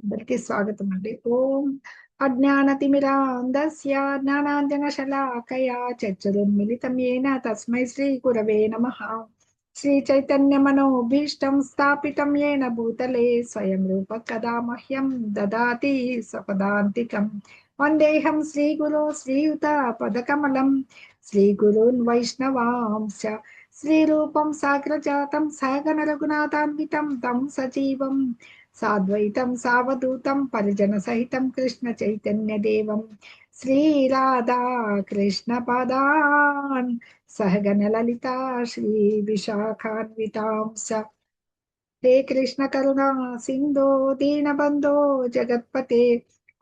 అందరికీ స్వాగతం అండి. ఓం అజ్ఞానతిమిరాంధస్య జ్ఞానాంజనశలాకయా చక్షురున్మిలితం యేన తస్మై శ్రీ గురవే నమః. శ్రీ చైతన్య మనోభీష్టం స్థాపితం యేన భూతలే స్వయం రూప కదా మహ్యం దదాతి స్వపదాంతికం. వందేహం శ్రీగురో శ్రీయుత పదకమలం శ్రీగురున్ వైష్ణవాంశ శ్రీరూపం సాగ్రజాతం సహగణ రఘునాథాన్వితం తం సజీవం సాద్వైతం సావధూతం పరిజన సహితం కృష్ణ చైతన్య దేవం శ్రీరాధా కృష్ణ పదాన్ సహగణ లలితా శ్రీ విశాఖాన్వితాంశ. హే కృష్ణ కరుణా సింధో దీనబంధో జగత్పతే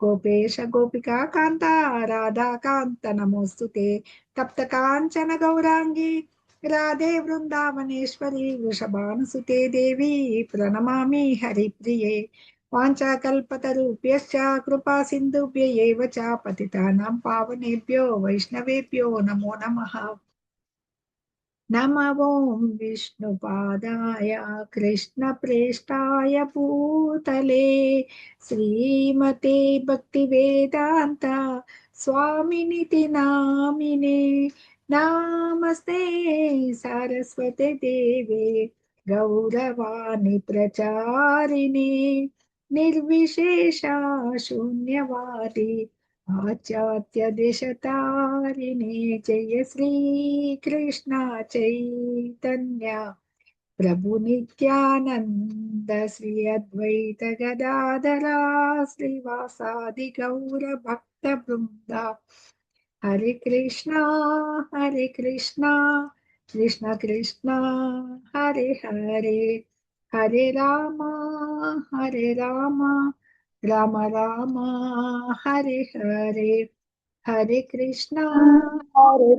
గోపేశ గోపికా కాంత రాధా కాంత నమోస్తుతే. తప్త కాంచన గౌరాంగి రాధే వృందావనేశ్వరి వృషభానుసుతే దేవి ప్రణమామి హరిప్రియే. వాంఛాకల్పతరుభ్యశ్చ కృపా సింధుభ్య ఏవ చ పతితానాం పావనేభ్యో వైష్ణవేభ్యో నమో నమః. నమో విష్ణుపాదాయ కృష్ణప్రేష్టాయ భూతలే శ్రీమతే భక్తివేదాంత స్వామినితి నామినే. నమస్తే సరస్వతి దేవే గౌరవాణి ప్రచారిణే నిర్విశేష శూన్యవాది ఆచార్య దేశతారిణే. జయ శ్రీ కృష్ణ చైతన్య ప్రభు నిత్యానంద శ్రీ అద్వైత గదాధరా శ్రీవాసాది గౌర భక్త బృంద. హరే కృష్ణ కృష్ణ కృష్ణ హరే హరే, హరే రామ రామ రామ హరే హరే. హరే కృష్ణ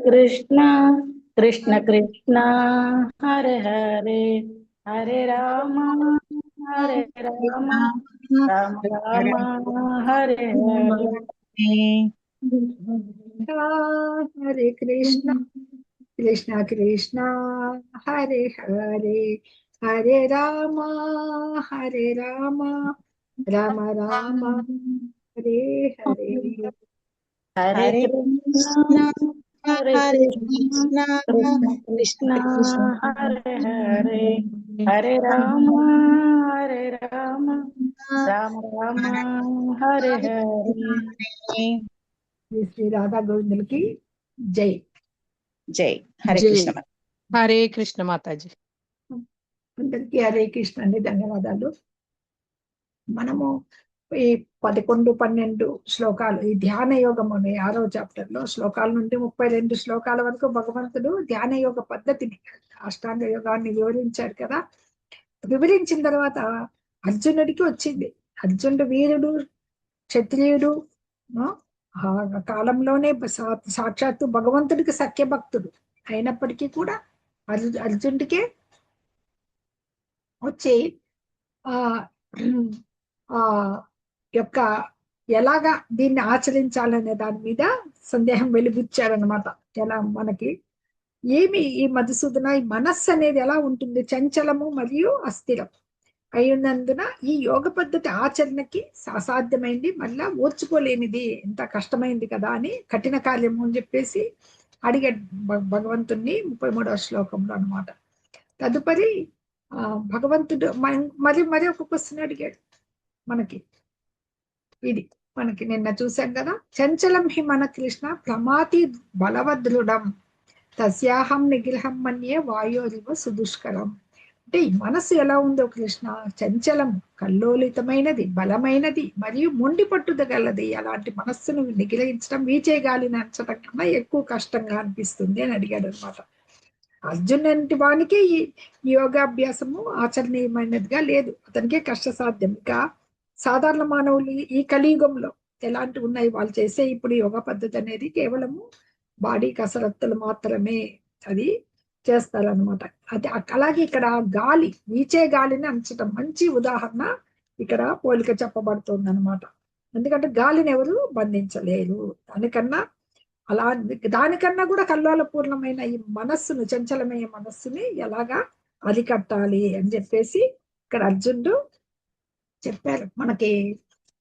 కృష్ణ కృష్ణ కృష్ణ హరే హరే, హరే రామ రామ రామ హరే హరే. హరే కృష్ణ కృష్ణ హరే హరే, హరే రామ రామ రామ హరే హరే. హరే కృష్ణ హరే కృష్ణ కృష్ణ హరే హరే, హరే రామ రామ రామ హరే హరే. శ్రీ రాధా గోవిందులకి జై జై. హరే కృష్ణ. హరే కృష్ణ మాతాజీ. అందరికీ హరే కృష్ణ అండి. ధన్యవాదాలు. మనము ఈ 11, 12 శ్లోకాలు ఈ ధ్యాన యోగం అనే 6వ చాప్టర్ లో శ్లోకాల నుండి 32 శ్లోకాల వరకు భగవంతుడు ధ్యాన యోగ పద్ధతిని అష్టాంగ యోగాన్ని వివరించాడు కదా. వివరించిన తర్వాత అర్జునుడికి వచ్చింది. అర్జునుడు వీరుడు, క్షత్రియుడు, ఆ కాలంలోనే సాక్షాత్తు భగవంతుడికి సఖ్య భక్తుడు అయినప్పటికీ కూడా అర్జునుడికే వచ్చి ఆ ఆ యొక్క ఎలాగా దీన్ని ఆచరించాలనే దాని మీద సందేహం వెలిబుచ్చారనమాట. ఎలా మనకి ఏమి ఈ మధుసూదన ఈ మనస్సు అనేది ఎలా ఉంటుంది, చంచలము మరియు అస్థిరం అయినందున ఈ యోగ పద్ధతి ఆచరణకి అసాధ్యమైంది, మళ్ళా ఓర్చుకోలేనిది, ఎంత కష్టమైంది కదా అని కఠిన కార్యము అని చెప్పేసి అడిగాడు భగవంతుణ్ణి 33వ శ్లోకంలో అనమాట. తదుపరి భగవంతుడు మరి ఒక క్వశ్చన్ అడిగాడు మనకి. ఇది మనకి నిన్న చూసాం కదా. చంచలం హి మన కృష్ణ ప్రమాతి బలవదృఢం తస్యాహం నిగ్రహం మన్యే వాయోరివ సుదుష్కరం. అంటే ఈ మనస్సు ఎలా ఉందో కృష్ణ, చంచలం, కల్లోలితమైనది, బలమైనది మరియు మొండి పట్టుదగలది. అలాంటి మనస్సును నిగ్రహించడం వీచే గాలిని అంచడం కన్నా ఎక్కువ కష్టంగా అనిపిస్తుంది అని అడిగాడు అనమాట. అర్జునుడి వానికి ఈ యోగాభ్యాసము ఆచరణీయమైనదిగా లేదు, అతనికే కష్టసాధ్యం. ఇంకా సాధారణ మానవులు ఈ కలియుగంలో ఎలాంటి ఉన్నాయి వాళ్ళు చేసే ఇప్పుడు యోగా పద్ధతి అనేది కేవలము బాడీ కసరత్తులు మాత్రమే అది చేస్తారనమాట. అది అలాగే ఇక్కడ గాలి, వీచే గాలిని అంచటం మంచి ఉదాహరణ ఇక్కడ పోలిక చెప్పబడుతుంది అనమాట. ఎందుకంటే గాలిని ఎవరు బంధించలేరు. దానికన్నా కూడా కల్లోల పూర్ణమైన ఈ మనస్సును, చంచలమైన మనస్సుని ఎలాగా అరికట్టాలి అని చెప్పేసి ఇక్కడ అర్జునుడు చెప్పారు. మనకి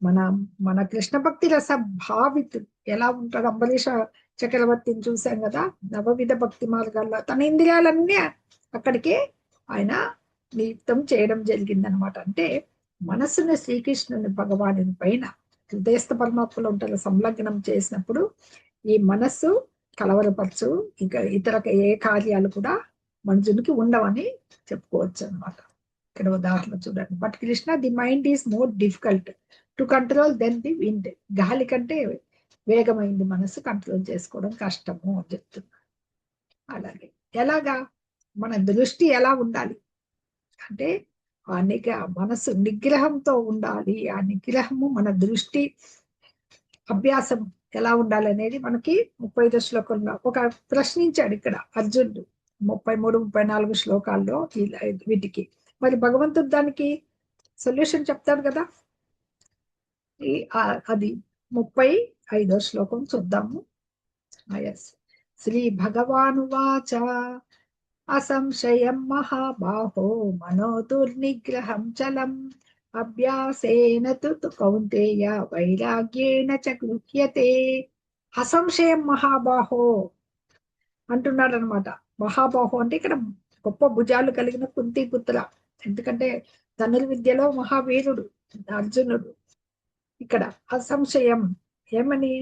మన మన కృష్ణ భక్తి రస భావితులు ఎలా ఉంటారు? అంబరీష చక్రవర్తిని చూసాం కదా, నవవిధ భక్తి మార్గాల్లో తన ఇంద్రియాలన్నీ అక్కడికే ఆయన నియుక్తం చేయడం జరిగిందనమాట. అంటే మనసుని శ్రీకృష్ణుని భగవానుని పైన హృదయస్థ పరమాత్మలో ఉంటారు సంలగ్నం చేసినప్పుడు ఈ మనస్సు కలవరపరచు, ఇంకా ఇతర ఏ కార్యాలు కూడా మనుషునికి ఉండవని చెప్పుకోవచ్చు అనమాట. ఇక్కడ ఉదాహరణ చూడండి. But Krishna the mind is more difficult to control than the wind. గాలి కంటే వేగమైంది మనసు, కంట్రోల్ చేసుకోవడం కష్టము అని చెప్తున్నా. అలాగే ఎలాగా మన దృష్టి ఎలా ఉండాలి అంటే ఆ మనసు నిగ్రహంతో ఉండాలి. ఆ నిగ్రహము మన దృష్టి అభ్యాసం ఎలా ఉండాలి అనేది మనకి 35 శ్లోకంలో ఒక ప్రశ్నించాడు ఇక్కడ అర్జునుడు. 33, 34 శ్లోకాల్లో వీటికి మరి భగవంతుడు దానికి సొల్యూషన్ చెప్తాడు కదా. అది 35వ శ్లోకం చూద్దాము. శ్రీ భగవానువాచ అసంశయం మహాబాహో మనో దుర్నిగ్రహం చలం అభ్యాసేన తు కౌంతేయ వైరాగ్యేన చ గృహ్యతే. అసంశయం మహాబాహో అంటున్నాడు అనమాట. మహాబాహో అంటే ఇక్కడ గొప్ప భుజాలు కలిగిన కుంతిపుత్ర. ఎందుకంటే ధనుర్విద్యలో మహావీరుడు అర్జునుడు. ఇక్కడ అసంశయం ఏమని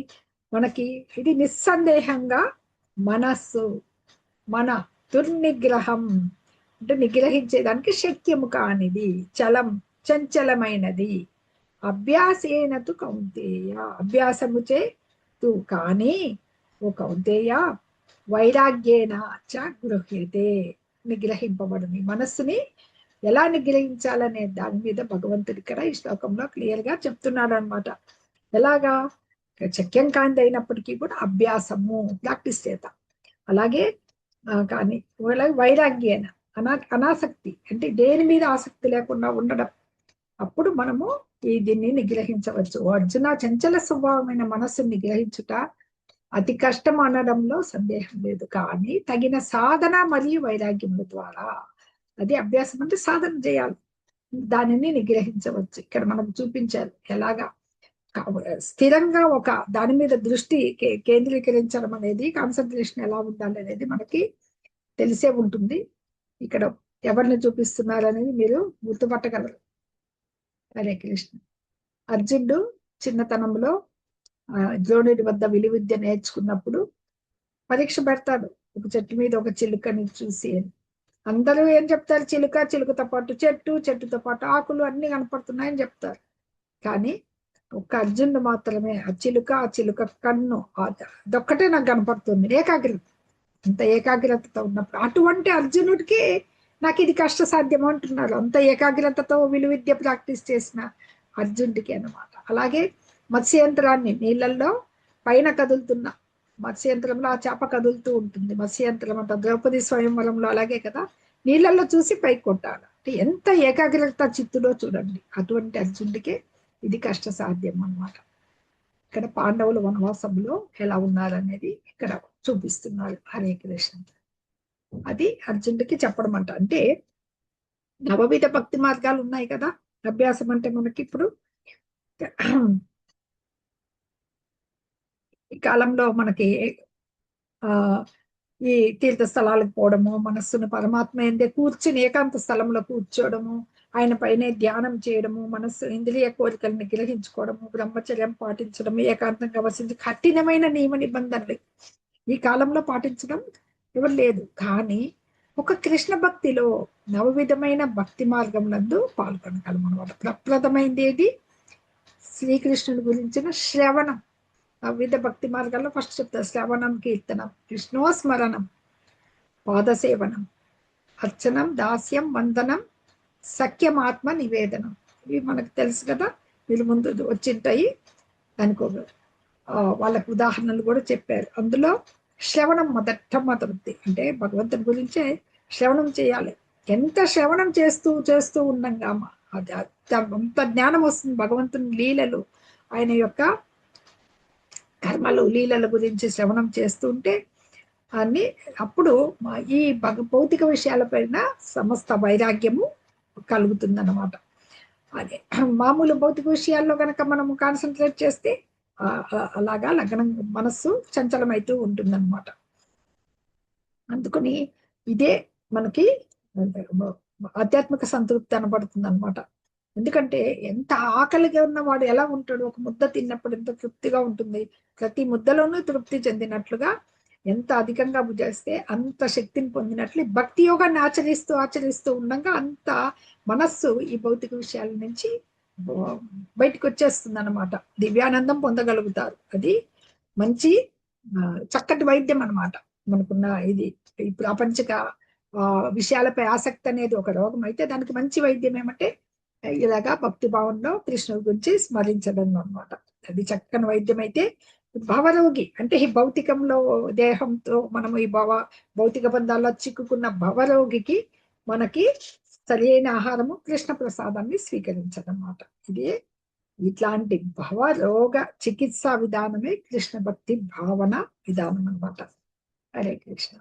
మనకి ఇది నిస్సందేహంగా మనస్సు మన దుర్నిగ్రహం అంటే నిగ్రహించేదానికి శక్యము కానిది, చలం చంచలమైనది. అభ్యాసేనతు కౌంతేయ అభ్యాసముచే తు కానీ ఓ కౌంతేయ వైరాగ్యేన చ గృహ్యతే నిగ్రహింపబడుని. మనస్సుని ఎలా నిగ్రహించాలనే దాని మీద భగవంతుడి ఇక్కడ ఈ శ్లోకంలో క్లియర్ గా చెప్తున్నాడు అనమాట. ఎలాగా శక్యం కాంతి అయినప్పటికీ కూడా అభ్యాసము ప్రాక్టీస్ చేద్దాం. అలాగే కానీ వైరాగ్యేన అనాసక్తి అంటే దేని మీద ఆసక్తి లేకుండా ఉండడం. అప్పుడు మనము దీన్ని నిగ్రహించవచ్చు. అర్జున చంచల స్వభావమైన మనస్సుని నిగ్రహించుట అతి కష్టం అనడంలో సందేహం లేదు. కానీ తగిన సాధన మరియు వైరాగ్యముల ద్వారా, అది అభ్యాసం అంటే సాధన చేయాలి, దానిని నిగ్రహించవచ్చు. ఇక్కడ మనకు చూపించారు ఎలాగా స్థిరంగా ఒక దాని మీద దృష్టి కేంద్రీకరించడం అనేది, కాన్సన్ట్రేషన్ ఎలా ఉండాలి అనేది మనకి తెలిసే ఉంటుంది. ఇక్కడ ఎవరిని చూపిస్తున్నారు అనేది మీరు గుర్తుపట్టగలరు. హరే కృష్ణ. అర్జునుడు చిన్నతనంలో ద్రోణుడి వద్ద విలువిద్య నేర్చుకున్నప్పుడు పరీక్ష పెడతాడు. ఒక చెట్టు మీద ఒక చిలుకని చూసి అందరూ ఏం చెప్తారు? చిలుక, చిలుకతో పాటు చెట్టు, చెట్టుతో పాటు ఆకులు అన్ని కనపడుతున్నాయని చెప్తారు. కానీ ఒక్క అర్జునుడు మాత్రమే ఆ చిలుక కన్ను అదొక్కటే నాకు కనపడుతుంది. ఏకాగ్రత, అంత ఏకాగ్రతతో ఉన్నప్పుడు అటువంటి అర్జునుడికి నాకు ఇది కష్ట సాధ్యం అంటున్నారు. అంత ఏకాగ్రతతో విలువిద్య ప్రాక్టీస్ చేసిన అర్జునుడికి అన్నమాట. అలాగే మత్స్యంత్రాన్ని నీళ్ళల్లో పైన కదులుతున్న మత్స్యంత్రంలో ఆ చేప కదులుతూ ఉంటుంది. మత్స్యంత్రం అంట ద్రౌపది స్వయంవరంలో అలాగే కదా, నీళ్ళల్లో చూసి పైకి కొట్టాలి. అంటే ఎంత ఏకాగ్రత చిత్తులో చూడండి. అటువంటి అర్జునుడికి ఇది కష్ట సాధ్యం అన్నమాట. ఇక్కడ పాండవులు వనవాసంలో ఎలా ఉన్నారనేది ఇక్కడ చూపిస్తున్నారు. హరే కృష్ణ. అది అర్జునుడికి చెప్పడం అంట. అంటే నవవిధ భక్తి మార్గాలు ఉన్నాయి కదా. అభ్యాసం అంటే మనకి ఇప్పుడు ఈ కాలంలో మనకి ఈ తీర్థ స్థలాలకు పోవడము, మనస్సును పరమాత్మ ఎందే కూర్చుని ఏకాంత స్థలంలో కూర్చోవడము, ఆయన పైనే ధ్యానం చేయడము, మనస్సు ఇంద్రియ కోరికలను నిగ్రహించుకోవడము, బ్రహ్మచర్యం పాటించడము, ఏకాంతంగా వసించి కఠినమైన నియమ నిబంధనలు ఈ కాలంలో పాటించడం ఎవరు లేదు. కానీ ఒక కృష్ణ భక్తిలో నవవిధమైన భక్తి మార్గంలందు పాల్గొనగలం అనమాట. ప్రప్రదమైంది ఏది? శ్రీకృష్ణుడి గురించిన శ్రవణం. నవవిధ భక్తి మార్గాల్లో ఫస్ట్ చెప్తారు శ్రవణం, కీర్తనం, కృష్ణోస్మరణం, పాదసేవనం, అర్చనం, దాస్యం, వందనం, సఖ్యం, ఆత్మ నివేదనం. ఇవి మనకు తెలుసు కదా, వీళ్ళు ముందు వచ్చింటాయి. దానికి వాళ్ళకు ఉదాహరణలు కూడా చెప్పారు. అందులో శ్రవణం మొదటి అంటే భగవంతుని గురించే శ్రవణం చేయాలి. ఎంత శ్రవణం చేస్తూ ఉండంగా అది అంత జ్ఞానం వస్తుంది. భగవంతుని లీలలు, ఆయన యొక్క కర్మలు, లీలల గురించి శ్రవణం చేస్తుంటే అన్ని అప్పుడు ఈ భౌతిక విషయాలపైన సమస్త వైరాగ్యము కలుగుతుందన్నమాట. అదే మామూలు భౌతిక విషయాల్లో కనుక మనము కాన్సన్ట్రేట్ చేస్తే అలాగా లగ్నం మనస్సు చంచలమైతూ ఉంటుందన్నమాట. అందుకని ఇదే మనకి ఆధ్యాత్మిక సంతృప్తి అనబడుతుంది అనమాట. ఎందుకంటే ఎంత ఆకలిగా ఉన్నవాడు ఎలా ఉంటాడు, ఒక ముద్ద తిన్నప్పుడు ఎంత తృప్తిగా ఉంటుంది, ప్రతి ముద్దలోనూ తృప్తి చెందినట్లుగా ఎంత అధికంగా భుజిస్తే అంత శక్తిని పొందినట్లు భక్తి యోగాన్ని ఆచరిస్తూ ఆచరిస్తూ ఉండగా అంత మనస్సు ఈ భౌతిక విషయాల నుంచి బయటకు వచ్చేస్తుంది అనమాట. దివ్యానందం పొందగలుగుతారు. అది మంచి చక్కటి వైద్యం అనమాట. మనకున్న ఇది ఈ ప్రాపంచిక విషయాలపై ఆసక్తి అనేది ఒక రోగం అయితే దానికి మంచి వైద్యం ఏమంటే ఇలాగా భక్తి భావంలో కృష్ణుడి గురించి స్మరించడం అనమాట. అది చక్కని వైద్యం అయితే భవరోగి అంటే ఈ భౌతికంలో దేహంతో మనము ఈ భౌతిక బంధాల్లో చిక్కుకున్న భవరోగికి మనకి సరైన ఆహారము కృష్ణ ప్రసాదాన్ని స్వీకరించడం అన్నమాట. ఇది ఇట్లాంటి భవరోగ చికిత్సా విధానమే కృష్ణ భక్తి భావన విధానం అన్నమాట. హరే కృష్ణ.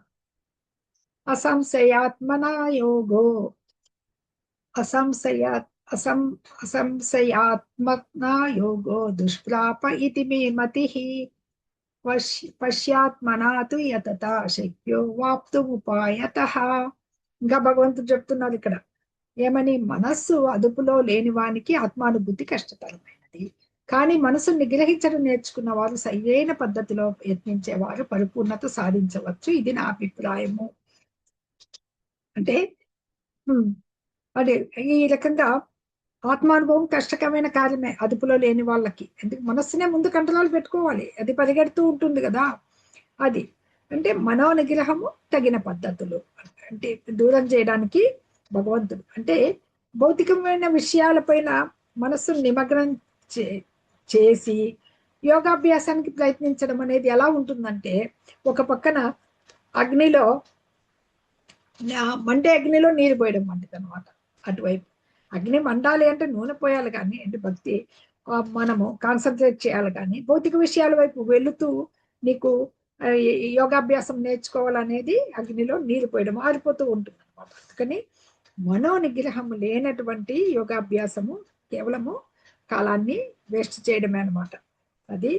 అసంశయాత్మనా యోగో అసంశయాత్మనా యోగో దుష్ప్రాప ఇతి మే మతిః పశ్యాత్మనా తు యతత శక్యో వాప్తుముపాయతః. ఇంకా భగవంతుడు చెప్తున్నారు ఇక్కడ ఏమని, మనస్సు అదుపులో లేని వానికి ఆత్మానుభూతి కష్టతరమైనది, కానీ మనసును నిగ్రహించడం నేర్చుకున్న వారు సరైన పద్ధతిలో యత్నించేవారు పరిపూర్ణత సాధించవచ్చు. ఇది నా అభిప్రాయము. అంటే అదే ఈ రకంగా ఆత్మానుభవం కష్టకరమైన కార్యమే అదుపులో లేని వాళ్ళకి. ఎందుకు మనస్సునే ముందు కంట్రోల్ పెట్టుకోవాలి, అది పరిగెడుతూ ఉంటుంది కదా. అది అంటే మనో నిగ్రహము తగిన పద్ధతులు అంటే దూరం చేయడానికి భగవంతుడు అంటే భౌతికమైన విషయాలపైన మనస్సును నిమగ్నం చేసి యోగాభ్యాసానికి ప్రయత్నించడం అనేది ఎలా ఉంటుందంటే, ఒక పక్కన అగ్నిలో మండే అగ్నిలో నీరు పోయడం వంటిది అనమాట. అటువైపు అగ్ని మండాలి అంటే నూనె పోయాలి, కానీ అంటే భక్తి మనము కాన్సన్ట్రేట్ చేయాలి. కానీ భౌతిక విషయాల వైపు వెళుతూ నీకు యోగాభ్యాసం నేర్చుకోవాలనేది అగ్నిలో నీరు పోయడం ఆరిపోతూ ఉంటుంది అనమాట. అందుకని మనో నిగ్రహం లేనటువంటి యోగాభ్యాసము కేవలము కాలాన్ని వేస్ట్ చేయడమే అనమాట. అది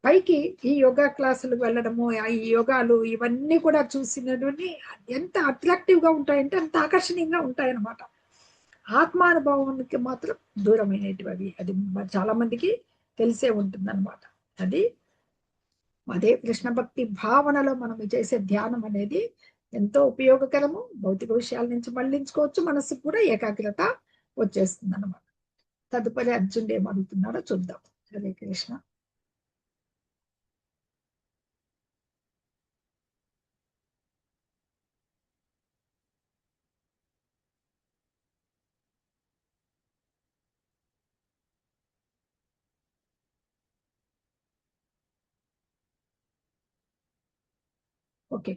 పైకి ఈ యోగా క్లాసులకు వెళ్ళడము, ఈ యోగాలు ఇవన్నీ కూడా చూసినటువంటి ఎంత అట్రాక్టివ్ గా ఉంటాయంటే అంత ఆకర్షణీయంగా ఉంటాయన్నమాట. ఆత్మానుభవానికి మాత్రం దూరమైనవి. అది చాలా మందికి తెలిసే ఉంటుంది అనమాట. అది అదే కృష్ణ భక్తి భావనలో మనం చేసే ధ్యానం అనేది ఎంతో ఉపయోగకరము. భౌతిక విషయాల నుంచి మళ్లించుకోవచ్చు, మనసుకు కూడా ఏకాగ్రత వచ్చేస్తుంది అనమాట. తదుపరి అర్జునుడు ఏమడుగుతున్నాడో చూద్దాం. హరే కృష్ణ. ఓకే,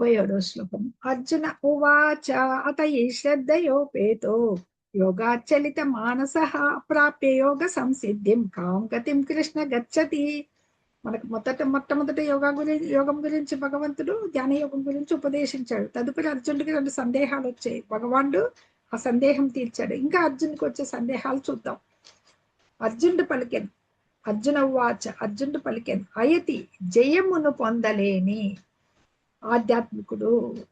7వ శ్లోకం. అర్జున ఉవాచ అత ఈ శ్రద్ధయోపేతో యోగాచలిత మానస ప్రాప్య యోగ సంసిద్ధిం కాం గతిం కృష్ణ గచ్చతి. మనకు మొట్టమొదట యోగం గురించి భగవంతుడు ధ్యాన యోగం గురించి ఉపదేశించాడు. తదుపరి అర్జునుడికి 2 సందేహాలు వచ్చాయి. భగవానుడు ఆ సందేహం తీర్చాడు. ఇంకా అర్జునుడికి వచ్చే సందేహాలు చూద్దాం. అర్జునుడు పలికెను అయతి జయమును పొందలేని ఆధ్యాత్మికుడు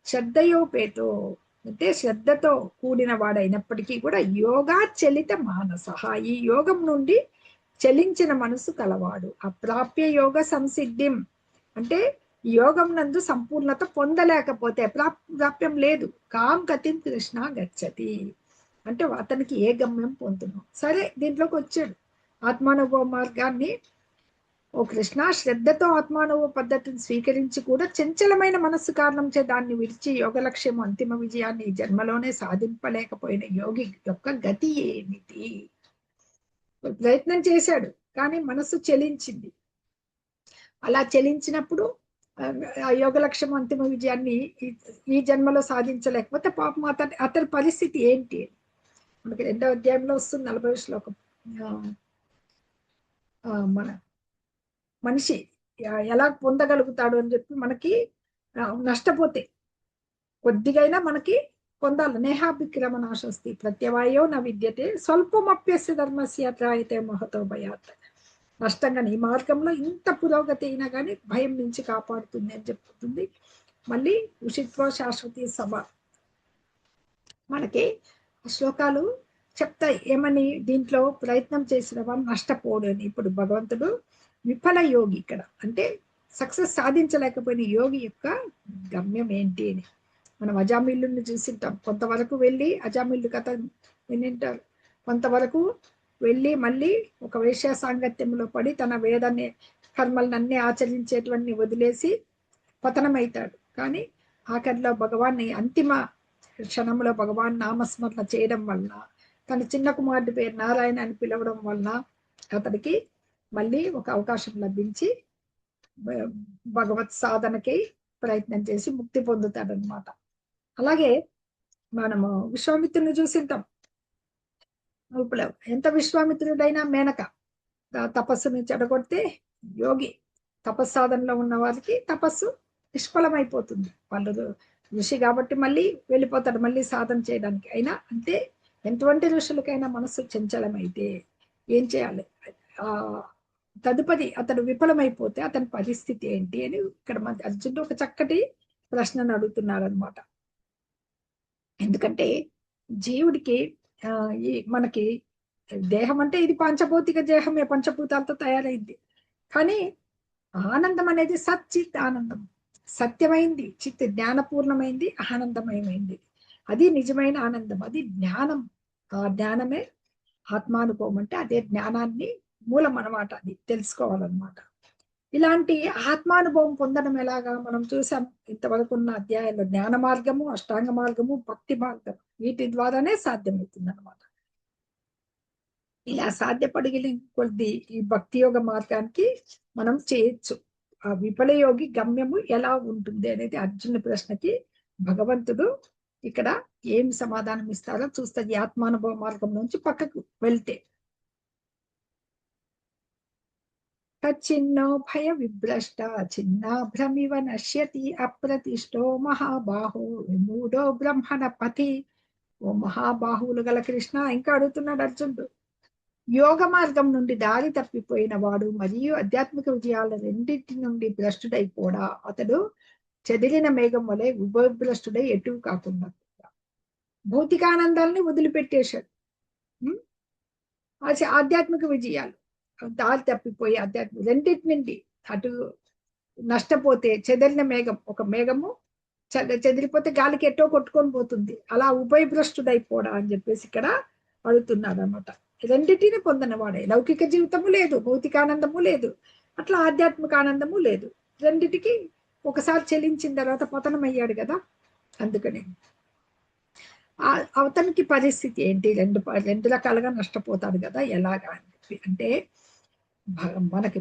శ్రద్ధయోపేతో అంటే శ్రద్ధతో కూడిన వాడైనప్పటికీ కూడా యోగా చలిత మానస ఈ యోగం నుండి చలించిన మనసు కలవాడు. అప్రాప్య యోగ సంసిద్ధిం అంటే యోగం నందు సంపూర్ణత పొందలేకపోతే ప్రాప్యం లేదు. కాం గతిం కృష్ణ గచ్చతి అంటే అతనికి ఏ గమ్యం పొందును. సరే, దీంట్లోకి వచ్చాడు. ఆత్మానుభవ మార్గాన్ని ఓ కృష్ణ, శ్రద్ధతో ఆత్మానుభవ పద్ధతిని స్వీకరించి కూడా చంచలమైన మనస్సు కారణం చే దాన్ని విడిచి యోగ లక్ష్యము అంతిమ విజయాన్ని జన్మలోనే సాధింపలేకపోయిన యోగి యొక్క గతి ఏమిటి? ప్రయత్నం చేశాడు, కానీ మనస్సు చెలించింది. అలా చెలించినప్పుడు ఆ యోగ లక్ష్యం అంతిమ విజయాన్ని ఈ జన్మలో సాధించలేకపోతే పాపం అతని పరిస్థితి ఏంటి? మనకి 2వ అధ్యాయంలో వస్తుంది 40వ శ్లోకం. మన మనిషి ఎలా పొందగలుగుతాడు అని చెప్పి మనకి నష్టపోతే కొద్దిగైనా మనకి పొందాలి. నేహాభిక్రమనాశస్తి ప్రత్యవాయో న విద్యతే స్వల్పమప్యస్య ధర్మస్య త్రాయతే మహతో భయాత్. నష్టంగానే ఈ మార్గంలో ఇంత పురోగతి అయినా కానీ భయం నుంచి కాపాడుతుంది అని చెప్తుంది. మళ్ళీ ఉషిత్వ శాశ్వతి సభ మనకి శ్లోకాలు చెప్తాయి ఏమని, దీంట్లో ప్రయత్నం చేసిన వాడు నష్టపోడు అని. ఇప్పుడు భగవంతుడు విఫల యోగి ఇక్కడ, అంటే సక్సెస్ సాధించలేకపోయిన యోగి యొక్క గమ్యం ఏంటి అని. మనం అజామిల్లుని చూసింటాం. కొంతవరకు వెళ్ళి అజామిల్లు కథ వినింటారు. కొంతవరకు వెళ్ళి మళ్ళీ ఒక వేశ్య సాంగత్యంలో పడి తన వేదాన్ని కర్మలన్నీ ఆచరించేటువంటి వదిలేసి పతనమవుతాడు. కానీ ఆఖరిలో భగవాన్ని అంతిమ క్షణంలో భగవాన్ నామస్మరణ చేయడం వలన, తన చిన్న కుమారుడి పేరు నారాయణ అని పిలవడం వలన అతడికి మళ్ళీ ఒక అవకాశం లభించి భగవత్ సాధనకి ప్రయత్నం చేసి ముక్తి పొందుతాడనమాట. అలాగే మనము విశ్వామిత్రుని చూసింటాం. ఇప్పుడు ఎంత విశ్వామిత్రుడైనా మేనక తపస్సుని చెడగొడితే యోగి తపస్సాధనలో ఉన్న వారికి తపస్సు నిష్ఫలమైపోతుంది. వాళ్ళు ఋషి కాబట్టి మళ్ళీ వెళ్ళిపోతాడు మళ్ళీ సాధన చేయడానికి. అయినా అంతే, ఎంతవంటి ఋషులకైనా మనస్సు చంచలమైతే ఏం చేయాలి? తదుపరి అతడు విఫలమైపోతే అతని పరిస్థితి ఏంటి అని ఇక్కడ మన అర్జునుడు ఒక చక్కటి ప్రశ్నను అడుగుతున్నారు అనమాట. ఎందుకంటే జీవుడికి మనకి దేహం అంటే ఇది పంచభౌతిక దేహమే, పంచభూతాలతో తయారైంది. కానీ ఆనందం అనేది సచ్చిత్ ఆనందం, సత్యమైంది, చిత్ జ్ఞానపూర్ణమైంది, ఆనందమయమైంది. అది నిజమైన ఆనందం, అది జ్ఞానం. ఆ జ్ఞానమే ఆత్మానుభవం. అంటే అదే జ్ఞానాన్ని మూలం అన్నమాట, అది తెలుసుకోవాలన్నమాట. ఇలాంటి ఆత్మానుభవం పొందడం ఎలాగా మనం చూసాం ఇంతవరకు ఉన్న అధ్యాయంలో. జ్ఞాన మార్గము, అష్టాంగ మార్గము, భక్తి మార్గం, వీటి ద్వారానే సాధ్యమవుతుంది అనమాట. ఇలా సాధ్యపడిన కొద్ది ఈ భక్తి యోగ మార్గానికి మనం చేయొచ్చు. ఆ విఫల యోగి గమ్యము ఎలా ఉంటుంది అనేది అర్జునుడి ప్రశ్నకి భగవంతుడు ఇక్కడ ఏం సమాధానం ఇస్తారో చూస్తుంది. ఆత్మానుభవ మార్గం నుంచి పక్కకు వెళ్తే చిన్నో భయ విభ్రష్ట చిన్న భ్రమివ నశ్యతి అప్రతిష్టో మహాబాహో విమూఢో బ్రహ్మణ పతి. ఓ మహాబాహువులు గల కృష్ణ, ఇంకా అడుగుతున్నాడు అర్జునుడు. యోగ మార్గం నుండి దారి తప్పిపోయిన వాడు మరియు ఆధ్యాత్మిక విజయాల రెండింటి నుండి భ్రష్టుడైపోడా, అతడు చెదిరిన మేఘం వలె ఉభయభ్రష్టుడై ఎటు కాకుండా భౌతికానందాలని వదిలిపెట్టేశాడు. ఆధ్యాత్మిక విజయాలు దారి తప్పిపోయి ఆధ్యాత్మిక రెండింటి నుండి అటు నష్టపోతే, చెదిరిన మేఘం, ఒక మేఘము చెదిరిపోతే గాలికి ఎట్టో కొట్టుకొని పోతుంది, అలా ఉభయభ్రష్టుడైపోడా అని చెప్పేసి ఇక్కడ అడుగుతున్నాడు అనమాట. రెండింటిని పొందనవాడే. లౌకిక జీవితము లేదు, భౌతికానందము లేదు, అట్లా ఆధ్యాత్మిక ఆనందము లేదు. రెండిటికి ఒకసారి చెల్లించిన తర్వాత పతనం అయ్యాడు కదా. అందుకని అతనికి పరిస్థితి ఏంటి? రెండు రకాలుగా నష్టపోతాడు కదా, ఎలాగా అని చెప్పి. అంటే మనకి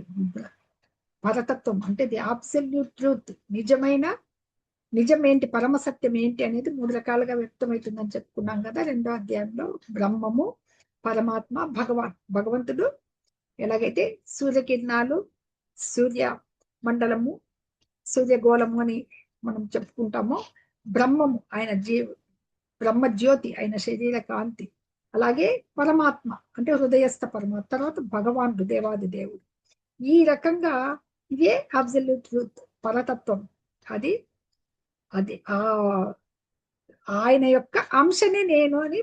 పరతత్వం అంటే ది అబ్సల్యూట్ ట్రూత్, నిజం ఏంటి, పరమసత్యం ఏంటి అనేది 3 రకాలుగా వ్యక్తమవుతుందని చెప్పుకున్నాం కదా 2వ అధ్యాయంలో. బ్రహ్మము, పరమాత్మ, భగవంతుడు ఎలాగైతే సూర్యకిరణాలు, సూర్య మండలము, సూర్యగోళము అని మనం చెప్పుకుంటామో, బ్రహ్మము ఆయన బ్రహ్మ జ్యోతి, ఆయన శరీర కాంతి. అలాగే పరమాత్మ అంటే హృదయస్థ పరమాత్మ, తర్వాత భగవానుడు, దేవాది దేవుడు. ఈ రకంగా ఇదే అబ్సల్యూట్ ట్రూత్, పరతత్వం. అది ఆయన యొక్క అంశనే నేను అని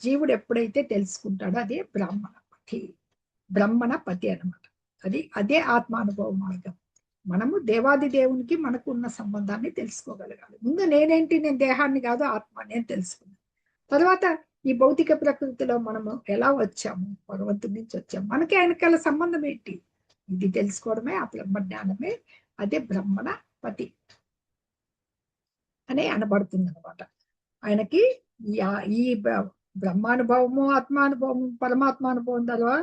జీవుడు ఎప్పుడైతే తెలుసుకుంటాడో అదే బ్రహ్మణ పతి అన్నమాట. అదే ఆత్మానుభవ మార్గం. మనము దేవాది దేవునికి మనకు ఉన్న సంబంధాన్ని తెలుసుకోగలగాలి. ముందు నేనేంటి, నేను దేహాన్ని కాదు ఆత్మాన్ని అని తెలుసుకున్నాను. తర్వాత ఈ భౌతిక ప్రకృతిలో మనము ఎలా వచ్చాము, భగవంతుడి నుంచి వచ్చాము, మనకి ఆయనకల సంబంధం ఏంటి, ఇది తెలుసుకోవడమే ఆ బ్రహ్మ జ్ఞానమే. అదే బ్రహ్మణ పతి అనే అనబడుతుంది అనమాట. ఆయనకి ఈ బ్రహ్మానుభవము, ఆత్మానుభవము, పరమాత్మానుభవం ద్వారా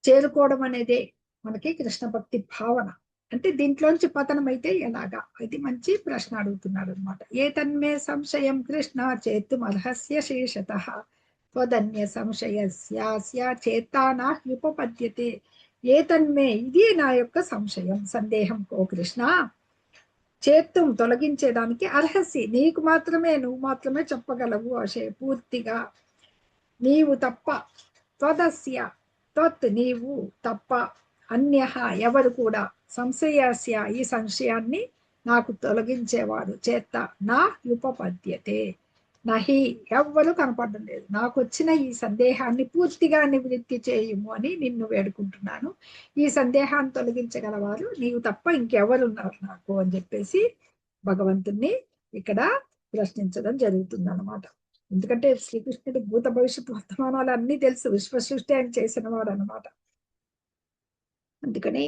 చేరుకోవడం అనేదే మనకి కృష్ణ భక్తి భావన. అంటే దీంట్లోంచి పతనం అయితే ఎలాగా, ఇది మంచి ప్రశ్న అడుగుతున్నాడు అనమాట. ఏ తన్మే సంశయం కృష్ణ చేతుమర్హస్య శేషతః త్వదన్య సంశయస్యాస్య చేతానా హ్యుపపద్యతే. ఏ తన్మే, ఇది నా యొక్క సంశయం, సందేహం ఓ కృష్ణ, చేత్తం తొలగించేదానికి అర్హసి, నీకు మాత్రమే, నువ్వు మాత్రమే చెప్పగలవు అశే పూర్తిగా. నీవు తప్ప, త్వదస్య త్వత్ నీవు తప్ప, అన్యః ఎవరు కూడా, సంశయస్య ఈ సంశయాన్ని నాకు తొలగించేవాడు చేత నా ఉపపద్యతే, నహి ఎవ్వరు కనపడడం లేదు, నాకు వచ్చిన ఈ సందేహాన్ని పూర్తిగా నివృత్తి చేయుము అని నిన్ను వేడుకుంటున్నాను. ఈ సందేహాన్ని తొలగించగలవారు నీవు తప్ప ఇంకెవరున్నారు నాకు అని చెప్పేసి భగవంతుణ్ణి ఇక్కడ ప్రశ్నించడం జరుగుతుంది అన్నమాట. ఎందుకంటే శ్రీకృష్ణుడి భూత భవిష్యత్తు వర్తమానాలు అన్ని తెలుసు, విశ్వసృష్టి ఆయన చేసిన వాడు అనమాట. అందుకని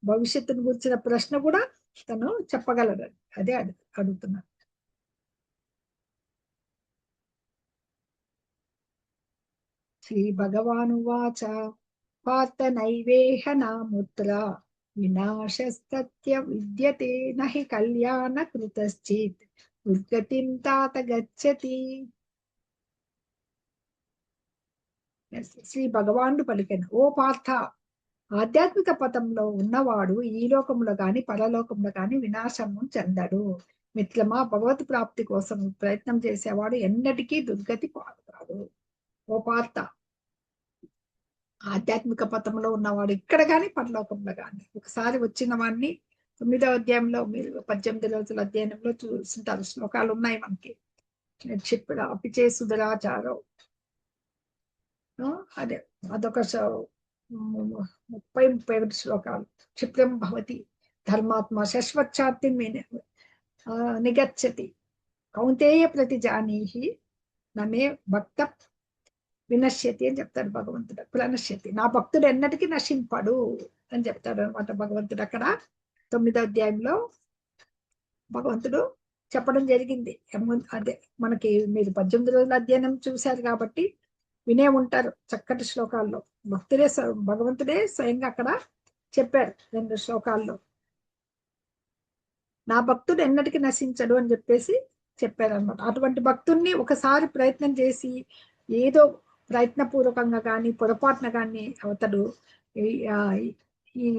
భవిష్యత్తును గురించిన ప్రశ్న కూడా తను చెప్పగలడు, అదే అడుగుతున్నాను. శ్రీ భగవానువాచ పార్థ నైవేహ నాముత్ర వినాశస్తత్య విద్యతే నహి కళ్యాణ కృతశ్చిత్ దుర్గతిం తాత గచ్చతి. శ్రీ భగవానుడు పలికెను, ఓ పార్థ, ఆధ్యాత్మిక పథంలో ఉన్నవాడు ఈ లోకంలో గాని పరలోకంలో గాని వినాశము చెందడు. మిత్రమా, భగవత్ ప్రాప్తి కోసం ప్రయత్నం చేసేవాడు ఎన్నటికీ దుర్గతి పాడుతాడు. ఓ పార్థ, ఆధ్యాత్మిక పథంలో ఉన్నవాడు ఇక్కడ గాని పరలోకంలో గాని, ఒకసారి వచ్చిన వాడిని 9వ అధ్యాయంలో మీరు 18 రోజుల అధ్యయనంలో చూస్తుంటారు, శ్లోకాలు ఉన్నాయి మనకి. క్షిప్ర అపిచే సుధరాచారం, అదే అదొక 30-31 శ్లోకాలు. క్షిప్రం భవతి ధర్మాత్మ శశ్వచ్ఛాత్తి నిగచ్చతి కౌంతేయ ప్రతి జానీహి నమే భక్త వినశ్యతి అని చెప్తాడు భగవంతుడు. ప్రణశ్యతి, నా భక్తుడు ఎన్నటికీ నశింపడు అని చెప్తాడు అనమాట భగవంతుడు. అక్కడ 9వ అధ్యాయంలో భగవంతుడు చెప్పడం జరిగింది. అదే మనకి మీరు 18 రోజుల అధ్యయనం చూశారు కాబట్టి వినే ఉంటారు చక్కటి శ్లోకాల్లో. భగవంతుడే స్వయంగా అక్కడ చెప్పారు 2 శ్లోకాల్లో, నా భక్తుడు ఎన్నటికీ నశించడు అని చెప్పేసి చెప్పారనమాట. అటువంటి భక్తుణ్ణి ఒకసారి ప్రయత్నం చేసి ఏదో ప్రయత్నపూర్వకంగా కానీ పొరపాటున కానీ అతడు ఈ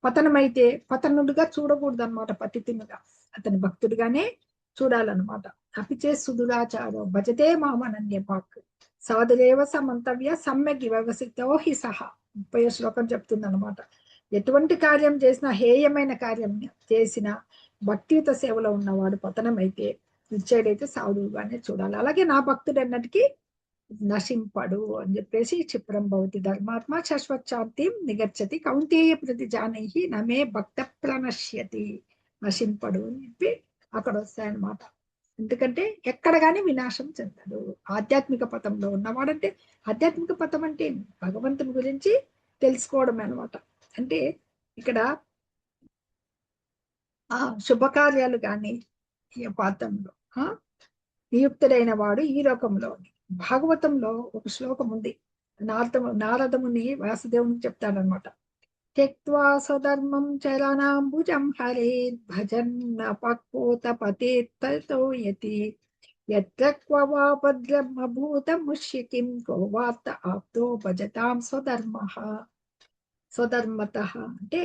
పతనమైతే పతనుడుగా చూడకూడదు అనమాట, పతితునుగా అతని భక్తుడిగానే చూడాలన్నమాట. అపిచే సుదురాచారో భజతే మామనన్య పాక్ సవదరేవ సమంతవ్య సమ్యక్ వ్యవసితో హి సహ. 30వ శ్లోకం చెప్తుంది అనమాట. ఎటువంటి కార్యం చేసినా, హేయమైన కార్యం చేసినా భక్తియుత సేవలో ఉన్నవాడు పతనమైతే నిశ్చయుడైతే సాధువుగానే చూడాలి. అలాగే నా భక్తుడు ఎన్నటికీ నశింపడు అని చెప్పేసి క్షిప్రం భవతి ధర్మాత్మ శాశ్వచ్ఛాంతి నిగచ్చతి కౌంతేయ ప్రతి జానైహి నమే భక్త ప్రణశ్యతి, నశింపడు అని చెప్పి అక్కడ వస్తాయన్నమాట. ఎందుకంటే ఎక్కడ కానీ వినాశం చెందడు. ఆధ్యాత్మిక పథంలో ఉన్నవాడంటే, ఆధ్యాత్మిక పథం అంటే భగవంతుని గురించి తెలుసుకోవడమే అనమాట. అంటే ఇక్కడ శుభకార్యాలు కానీ ఈ పాత్రంలో నియుక్తుడైన వాడు ఈ లోకంలో. భాగవతంలో ఒక శ్లోకం ఉంది, నారదముని వాసుదేవునికి చెప్తాడనమాట. త్యక్త్వా స్వధర్మం చరణాంబుజం హరేత్ భజన్న పక్కోత పతేత్తతో యతి యత్ర క్వ వా భద్రమభూతముష్యకిం కో వార్త ఆప్తో భజతాం స్వధర్మతః. అంటే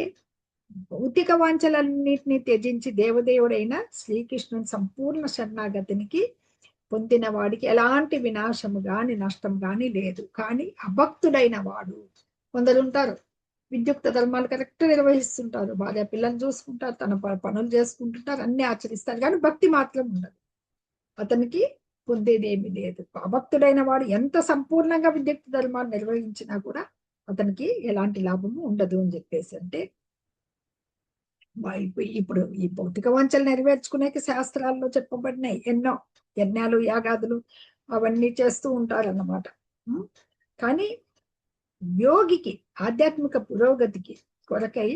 భౌతిక వాంఛలన్నింటినీ త్యజించి దేవదేవుడైన శ్రీకృష్ణుని సంపూర్ణ శరణాగతినికి పొందిన వాడికి ఎలాంటి వినాశము గాని నష్టం గాని లేదు. కానీ అభక్తుడైన వాడు, కొందరు ఉంటారు విద్యుక్త ధర్మాలు కరెక్ట్ నిర్వహిస్తుంటారు, భార్య పిల్లలు చూసుకుంటారు, తన పనులు చేసుకుంటుంటారు, అన్ని ఆచరిస్తారు, కానీ భక్తి మాత్రం ఉండదు, అతనికి పొందేది ఏమీ లేదు. అభక్తుడైన వాడు ఎంత సంపూర్ణంగా విద్యుక్త ధర్మాలు నిర్వహించినా కూడా అతనికి ఎలాంటి లాభము ఉండదు అని చెప్పేసి. అంటే ఇప్పుడు ఈ భౌతిక వాంఛలు నెరవేర్చుకునే శాస్త్రాల్లో చెప్పబడినాయి ఎన్నో యజ్ఞాలు యాగాదులు అవన్నీ చేస్తూ ఉంటారన్నమాట. కానీ యోగికి ఆధ్యాత్మిక పురోగతికి కొరకై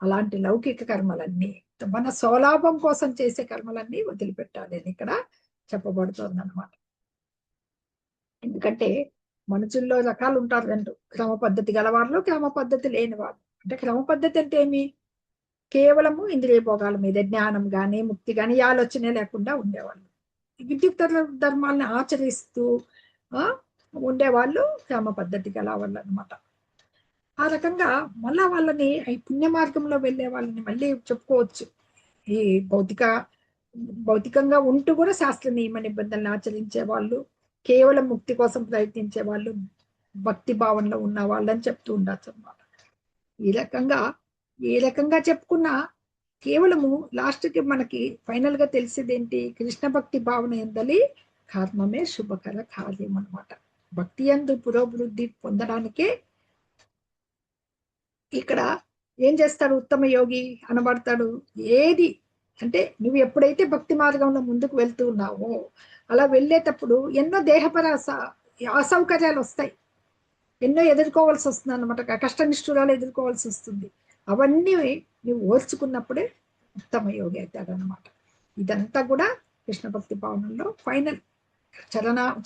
అలాంటి లౌకిక కర్మలన్నీ, మన స్వలాభం కోసం చేసే కర్మలన్నీ వదిలిపెట్టాలి అని ఇక్కడ చెప్పబడుతుంది అనమాట. ఎందుకంటే మనుషుల్లో రకాలు ఉంటారు, 2 క్రమ పద్ధతి గలవాళ్ళు, క్రమ పద్ధతి లేని వాళ్ళు. అంటే క్రమ పద్ధతి అంటే ఏమి, కేవలము ఇంద్రియ భోగాల మీద జ్ఞానం గాని ముక్తి గాని ఆలోచనే లేకుండా ఉండేవాళ్ళు. విద్యుక్త ధర్మాలను ఆచరిస్తూ ఉండేవాళ్ళు క్రమ పద్ధతి గల వాళ్ళు అనమాట. ఆ రకంగా మళ్ళా వాళ్ళని ఈ పుణ్య మార్గంలో వెళ్ళే వాళ్ళని మళ్ళీ చెప్పుకోవచ్చు. ఈ భౌతికంగా ఉంటూ కూడా శాస్త్ర నియమ నిబంధనలు ఆచరించే వాళ్ళు, కేవలం ముక్తి కోసం ప్రయత్నించే వాళ్ళు, భక్తి భావనలో ఉన్న వాళ్ళని చెప్తూ ఉండొచ్చు అన్నమాట. ఏ రకంగా చెప్పుకున్నా కేవలము లాస్ట్కి మనకి ఫైనల్ గా తెలిసేది ఏంటి? కృష్ణ భక్తి భావన ఎందలి కర్మమే శుభకర కార్యం అన్నమాట. భక్తి యందు పురోభివృద్ధి పొందడానికే ఇక్కడ ఏం చేస్తాడు ఉత్తమ యోగి అనబడతాడు. ఏది అంటే నువ్వు ఎప్పుడైతే భక్తి మార్గంలో ముందుకు వెళ్తూ ఉన్నావో అలా వెళ్ళేటప్పుడు ఎన్నో దేహపర అసౌకర్యాలు వస్తాయి, ఎన్నో ఎదుర్కోవాల్సి వస్తుంది అనమాట, కష్టనిష్ఠురాలు ఎదుర్కోవాల్సి వస్తుంది. అవన్నీ నువ్వు ఓర్చుకున్నప్పుడే ఉత్తమ యోగి అవుతాడనమాట. ఇదంతా కూడా కృష్ణ భక్తి భావనలో ఫైనల్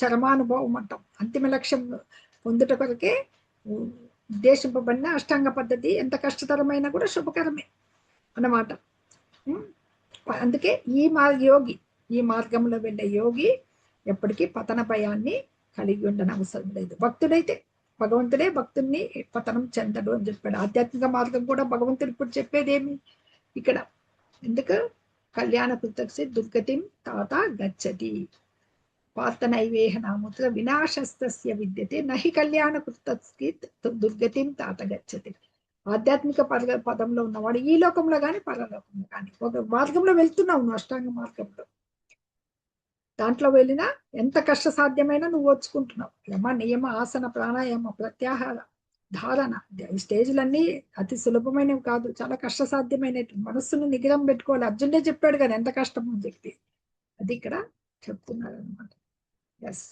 చరమానుభవం అంటాం. అంతిమ లక్ష్యం పొందుట కొరకే ఉద్దేశింపబడిన అష్టాంగ పద్ధతి ఎంత కష్టతరమైనా కూడా శుభకరమే అన్నమాట. అందుకే ఈ మార్గంలో వెళ్ళే యోగి ఎప్పటికీ పతన భయాన్ని కలిగి ఉండని అవసరం లేదు. భక్తుడైతే భగవంతుడే భక్తుడిని పతనం చెందడు అని చెప్పాడు. ఆధ్యాత్మిక మార్గం కూడా భగవంతుడు ఇప్పుడు చెప్పేదేమి ఇక్కడ, ఎందుకు కళ్యాణ కృతసి దుర్గతిం తాత గచ్చతి పార్థ నైవేహ నాముత్ర వినాశస్తస్య విద్యతే నహి కళ్యాణ కృతస్కి దుర్గతిం తాత గచ్చతి. ఆధ్యాత్మిక పదంలో ఉన్నవాడు ఈ లోకంలో కానీ పరలోకంలో కానీ ఒక మార్గంలో వెళ్తున్నావు, నువ్వు అష్టాంగ మార్గంలో, దాంట్లో వెళ్ళినా ఎంత కష్ట సాధ్యమైనా నువ్వు వచ్చుకుంటున్నావు. యమ నియమ ఆసన ప్రాణాయామ ప్రత్యాహార ధారణ ఈ స్టేజ్లన్నీ అతి సులభమైనవి కాదు, చాలా కష్ట సాధ్యమైనవి. మనస్సును నిగ్రహం పెట్టుకోవాలి. అర్జునుడే చెప్పాడు కదా ఎంత కష్టం అని చెప్పి, అది ఇక్కడ చెప్తున్నారు అనమాట. ఎస్,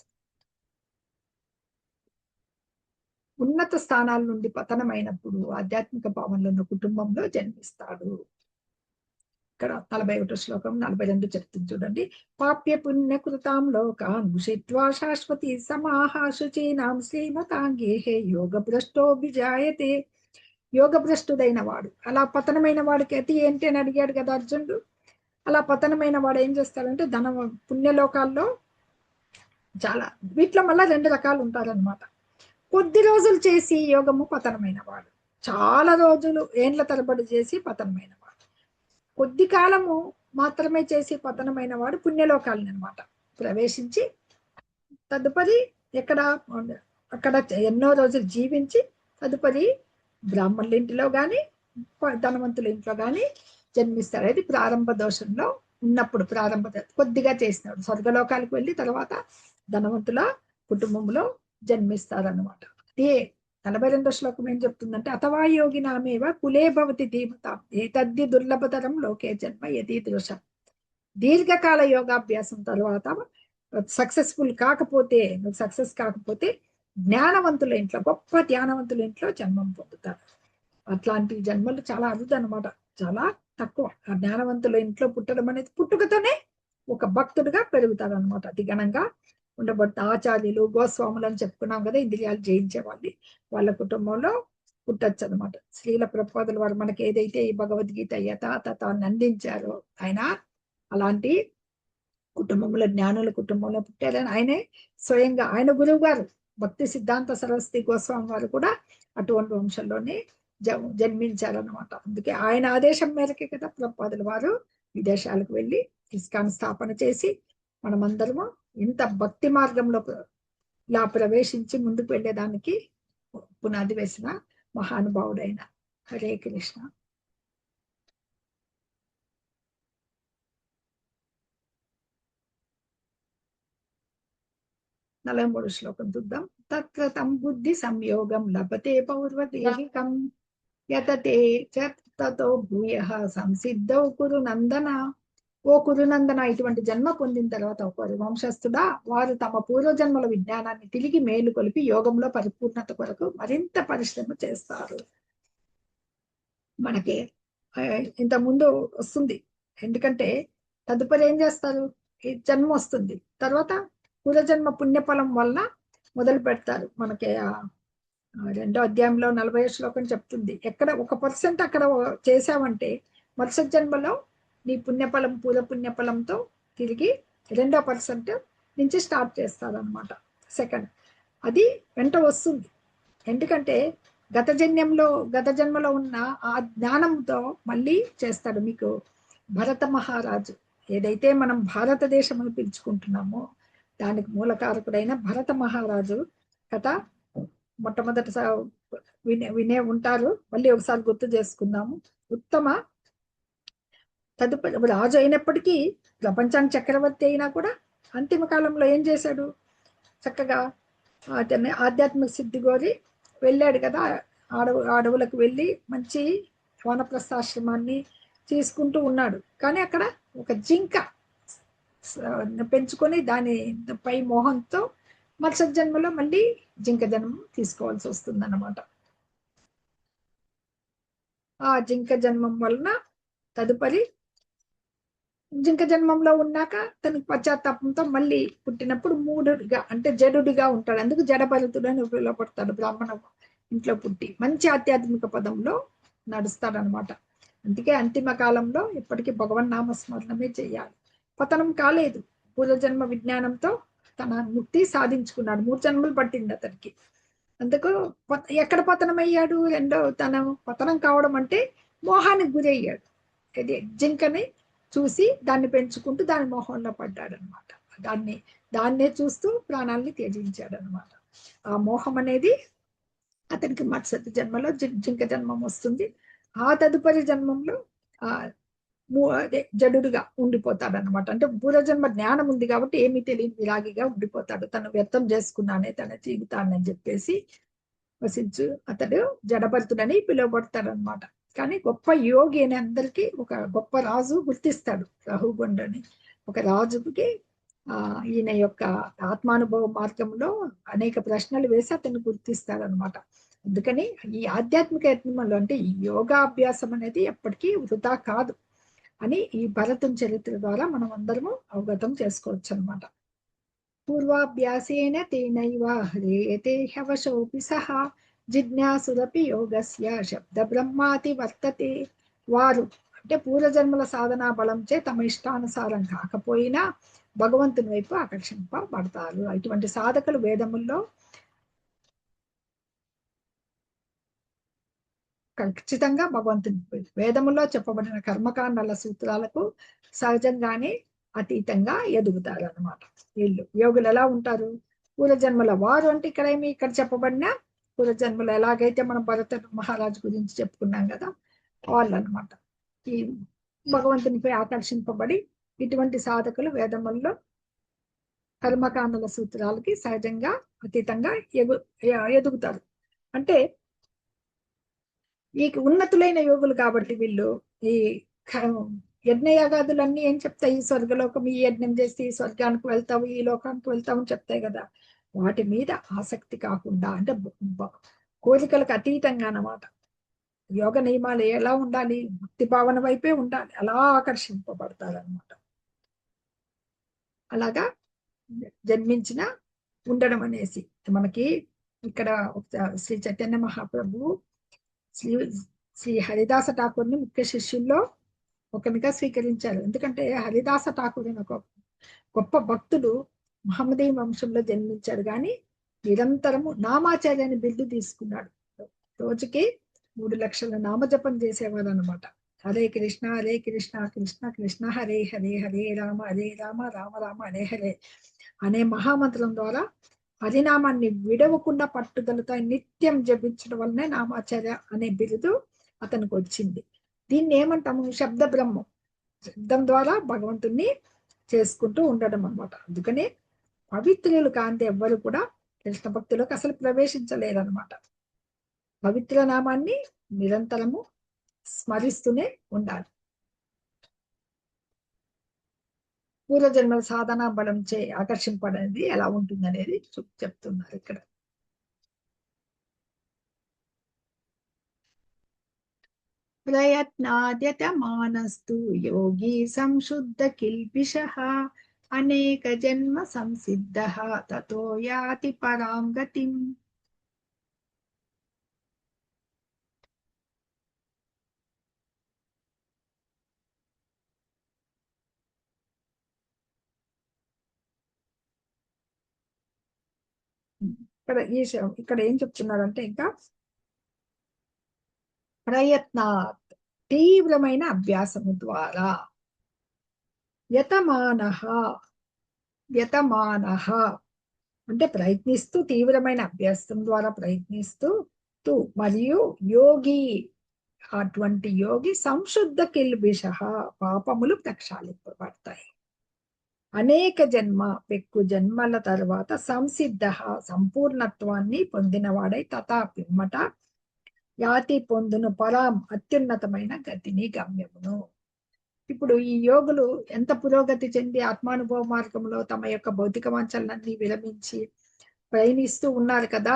ఉన్నత స్థానాల నుండి పతనమైనప్పుడు ఆధ్యాత్మిక భావనలో ఉన్న కుటుంబంలో జన్మిస్తాడు. ఇక్కడ 41వ శ్లోకం 42 చెప్తుంది చూడండి. పాప్య పుణ్యకృతాం లోకాన్ భుషిత్వా శాశ్వతి సమాహ శుచీనాం శ్రీమతాంగేహే యోగ భ్రష్టోభిజాయతే. యోగ భ్రష్టుడైన వాడు, అలా పతనమైన వాడికి అతి ఏంటి అని అడిగాడు కదా అర్జునుడు. అలా పతనమైన వాడు ఏం చేస్తాడంటే పుణ్యలోకాల్లో చాలా వీటిలో మళ్ళా 2 రకాలు ఉంటారనమాట. కొద్ది రోజులు చేసి యోగము పతనమైన వాడు, చాలా రోజులు ఏండ్ల తరబడి చేసి పతనమైన వాడు, కొద్ది కాలము మాత్రమే చేసి పతనమైన వాడు పుణ్యలోకాలని అనమాట ప్రవేశించి తదుపరి అక్కడ ఎన్నో రోజులు జీవించి తదుపరి బ్రాహ్మణుల ఇంటిలో కానీ ధనవంతుల ఇంట్లో కానీ జన్మిస్తాడు. అది ప్రారంభ దోషంలో ఉన్నప్పుడు కొద్దిగా చేసినాడు స్వర్గలోకాలకు వెళ్ళి తర్వాత ధనవంతుల కుటుంబంలో జన్మిస్తారనమాట. అదే 42వ శ్లోకం ఏం చెప్తుందంటే అథవా యోగి నామేవ కులే భవతి ధీమతాం ఏతద్ది దుర్లభతరం లోకే జన్మ యదీదృశ. దీర్ఘకాల యోగాభ్యాసం తర్వాత సక్సెస్ కాకపోతే జ్ఞానవంతుల ఇంట్లో, గొప్ప జ్ఞానవంతుల ఇంట్లో జన్మం పొందుతారు. అట్లాంటి జన్మలు చాలా అరుదు అనమాట, చాలా తక్కువ. ఆ జ్ఞానవంతుల ఇంట్లో పుట్టడం అనేది పుట్టుకతోనే ఒక భక్తుడిగా పెరుగుతారు అనమాట. అతి ఘనంగా ఉండబడుతుంది. ఆచార్యులు గోస్వాములు అని చెప్పుకున్నాం కదా, ఇంద్రియాలు జయించే వాళ్ళ కుటుంబంలో పుట్టచ్చు అనమాట. శ్రీల ప్రభుపాదుల వారు మనకి ఏదైతే ఈ భగవద్గీత యథాతథాన్ని అందించారో ఆయన అలాంటి కుటుంబంలో జ్ఞానుల కుటుంబంలో పుట్టారని ఆయనే స్వయంగా ఆయన గురువు గారు భక్తి సిద్ధాంత సరస్వతి గోస్వామి వారు కూడా అటువంటి వంశంలోనే జన్మించారనమాట. అందుకే ఆయన ఆదేశం మేరకే కదా ప్రభుపాదుల వారు విదేశాలకు వెళ్ళి ఇస్కాన్ స్థాపన చేసి మనమందరము ఇంత భక్తి మార్గంలో ఇలా ప్రవేశించి ముందుకు వెళ్ళేదానికి పునాది వేసిన మహానుభావుడైన. హరే కృష్ణ. 43 శ్లోకం చూద్దాం. తత్ర తం బుద్ధి సంయోగం లభతే పౌర్వదేహికం యతతే తతో భూయః సంసిద్ధౌ కురునందన. ఓ కురునందన, ఇటువంటి జన్మ పొందిన తర్వాత ఒక వంశస్థుడా వారు తమ పూర్వజన్మల విజ్ఞానాన్ని తిరిగి మేలు కొలిపి యోగంలో పరిపూర్ణత కొరకు మరింత పరిశ్రమ చేస్తారు. మనకి ఇంత ముందు వస్తుంది, ఎందుకంటే తదుపరి ఏం చేస్తారు, ఈ జన్మ వస్తుంది, తర్వాత పూర్వజన్మ పుణ్యఫలం వల్ల మొదలు పెడతారు. మనకి 2వ అధ్యాయంలో 40వ శ్లోకం చెప్తుంది, ఎక్కడ 1% అక్కడ చేసావంటే మరుసటి జన్మలో నీ పుణ్యఫలం పూర్వ పుణ్యఫలంతో తిరిగి 2% నుంచి స్టార్ట్ చేస్తారనమాట. సెకండ్ అది వెంట వస్తుంది, ఎందుకంటే గత జన్మలో ఉన్న ఆ జ్ఞానంతో మళ్ళీ చేస్తాడు. మీకు భరత మహారాజు, ఏదైతే మనం భారతదేశం అని పిలుచుకుంటున్నామో దానికి మూలకారకుడైన భరత మహారాజు కథ మొట్టమొదటి వినే ఉంటారు. మళ్ళీ ఒకసారి గుర్తు చేసుకుందాము. ఉత్తమ తదుపరి రాజు అయినప్పటికీ, ప్రపంచానికి చక్రవర్తి అయినా కూడా అంతిమ కాలంలో ఏం చేశాడు? చక్కగా అతన్ని ఆధ్యాత్మిక సిద్ధి కోరి వెళ్ళాడు కదా, అడవులకు వెళ్ళి మంచి వానప్రస్థాశ్రమాన్ని తీసుకుంటూ ఉన్నాడు. కానీ అక్కడ ఒక జింక పెంచుకొని దాని పై మోహంతో మరుసటి జన్మలో మళ్ళీ జింక జన్మ తీసుకోవాల్సి వస్తుంది అన్నమాట. ఆ జింక జన్మం వలన తదుపరి జింక జన్మంలో ఉన్నాక తనకి పశ్చాత్తాపంతో మళ్ళీ పుట్టినప్పుడు మూఢుడిగా అంటే జడుడిగా ఉంటాడు. అందుకు జడభరతుడు అని పిలువబడతాడు. బ్రాహ్మణ ఇంట్లో పుట్టి మంచి ఆధ్యాత్మిక పదంలో నడుస్తాడనమాట. అందుకే అంతిమ కాలంలో ఎప్పటికీ భగవన్ నామస్మరణమే చేయాలి. పతనం కాలేదు. పూర్వజన్మ విజ్ఞానంతో తన ముక్తి సాధించుకున్నాడు. 3 జన్మలు పట్టింది అతనికి. అందుకు ఎక్కడ పతనం అయ్యాడు? తన పతనం కావడం అంటే మోహానికి గురయ్యాడు. ఇది జింకని చూసి దాన్ని పెంచుకుంటూ దాని మోహంలో పడ్డాడు అనమాట. దాన్నే చూస్తూ ప్రాణాలని త్యజించాడు అనమాట. ఆ మోహం అనేది అతనికి మరుసటి జన్మలో జింక జన్మం వస్తుంది. ఆ తదుపరి జన్మంలో జడుడుగా ఉండిపోతాడు. అంటే పూర్వజన్మ జ్ఞానం ఉంది కాబట్టి ఏమీ తెలియని విరాగిగా ఉండిపోతాడు. తను వ్యర్థం చేసుకున్నానే తన జీవితాన్ని అని చెప్పేసి వసించు అతడు జడభరతుడని పిలువబడతాడు అనమాట. కానీ గొప్ప యోగి అని అందరికీ ఒక గొప్ప రాజు గుర్తిస్తాడు. రాహుగొండని ఒక రాజుకి ఈయన యొక్క ఆత్మానుభవ మార్గంలో అనేక ప్రశ్నలు వేసి అతన్ని గుర్తిస్తాడు అనమాట. అందుకని ఈ ఆధ్యాత్మిక యత్నంలో అంటే ఈ యోగాభ్యాసం అనేది ఎప్పటికీ వృధా కాదు అని ఈ భరతుని చరిత్ర ద్వారా మనం అందరము అవగతం చేసుకోవచ్చు అనమాట. పూర్వాభ్యాసేన తేనైవ హ్రియతే హ్యవశోపి సహా జిజ్ఞాసురపి యోగస్య శబ్ద బ్రహ్మాతి వర్తతే. వారు అంటే పూర్వజన్మల సాధనా బలంచే తమ ఇష్టానుసారం కాకపోయినా భగవంతుని వైపు ఆకర్షింపబడతారు. ఇటువంటి సాధకులు వేదముల్లో ఖచ్చితంగా వేదముల్లో చెప్పబడిన కర్మకాండాల సూత్రాలకు సహజంగానే అతీతంగా ఎదుగుతారు అనమాట. వీళ్ళు యోగులు ఎలా ఉంటారు? పూర్వజన్మల వారు అంటే ఇక్కడ చెప్పబడిన పూర్వజన్మలు ఎలాగైతే మనం భరత మహారాజు గురించి చెప్పుకున్నాం కదా, వాళ్ళు అనమాట. ఈ భగవంతునిపై ఆకర్షింపబడి ఇటువంటి సాధకులు వేదముల్లో కర్మకాండల సూత్రాలకి సహజంగా అతీతంగా ఎదుగుతారు. అంటే ఈ ఉన్నతులైన యోగులు కాబట్టి వీళ్ళు ఈ యజ్ఞయాగాదులన్నీ ఏం చెప్తాయి? ఈ స్వర్గలోకం, ఈ యజ్ఞం చేసి ఈ స్వర్గానికి వెళ్తావు, ఈ లోకానికి వెళ్తావు అని చెప్తాయి కదా. వాటి మీద ఆసక్తి కాకుండా అంటే కోరికలకు అతీతంగా అన్నమాట. యోగ నియమాలు ఎలా ఉండాలి? భక్తి భావన వైపే ఉండాలి. అలా ఆకర్షింపబడతారనమాట. అలాగా జన్మించిన ఉండడం అనేసి మనకి ఇక్కడ శ్రీ చైతన్య మహాప్రభువు శ్రీ హరిదాస ఠాకూర్ని ముఖ్య శిష్యుల్లో ఒకరిగా స్వీకరించారు. ఎందుకంటే హరిదాస ఠాకూర్ ఒక గొప్ప భక్తుడు మహమ్మదీయ వంశంలో జన్మించాడు. కానీ నిరంతరము నామాచార్యాన్ని బిల్లు తీసుకున్నాడు. రోజుకి 3 లక్షల నామజపం చేసేవాడు అనమాట. హరే కృష్ణ కృష్ణ కృష్ణ హరే హరే, హరే రామ రామ రామ హరే హరే అనే మహామంత్రం ద్వారా హరినామాన్ని విడవకుండా పట్టుదలతో నిత్యం జపించడం వల్లనే నామాచార్య అనే బిరుదు అతనికి వచ్చింది. దీన్ని ఏమంటాము? శబ్ద బ్రహ్మం. శబ్దం ద్వారా భగవంతుణ్ణి చేసుకుంటూ ఉండడం అనమాట. అందుకనే పవిత్రులు కాంతి ఎవ్వరు కూడా కృష్ణ భక్తులకు అసలు ప్రవేశించలేరనమాట. పవిత్ర నామాన్ని నిరంతరము స్మరిస్తూనే ఉండాలి. పూర్వజన్మల సాధన బలం చే ఆకర్షింపడేది ఎలా ఉంటుందనేది చెప్తున్నారు ఇక్కడ. ప్రయత్నాద్యతమానస్తు యోగి సంశుద్ధ కిల్పిషః అనేక జన్మ సంసిద్ధః తతో యాతి పరాం గతిం. ఇక్కడ ఏం చెప్తున్నారంటే ఇంకా ప్రయత్నాత్ తీవ్రమైన అభ్యాసము ద్వారా యతమానః యతమానః అంటే ప్రయత్నిస్తూ, తీవ్రమైన అభ్యాసం ద్వారా ప్రయత్నిస్తూ మరియు యోగి, అటువంటి యోగి సంశుద్ధ కిల్బిష, పాపములు ప్రక్షాళింపబడతాయి. అనేక పెక్కు జన్మల తర్వాత సంసిద్ధ, సంపూర్ణత్వాన్ని పొందినవాడై తథా పిమ్మట యాతి పొందును పరాం, అత్యున్నతమైన గతిని, గమ్యమును. ఇప్పుడు ఈ యోగులు ఎంత పురోగతి చెంది ఆత్మానుభవ మార్గంలో తమ యొక్క భౌతిక వాంఛలన్నీ విరమించి ప్రయాణిస్తూ ఉన్నారు కదా.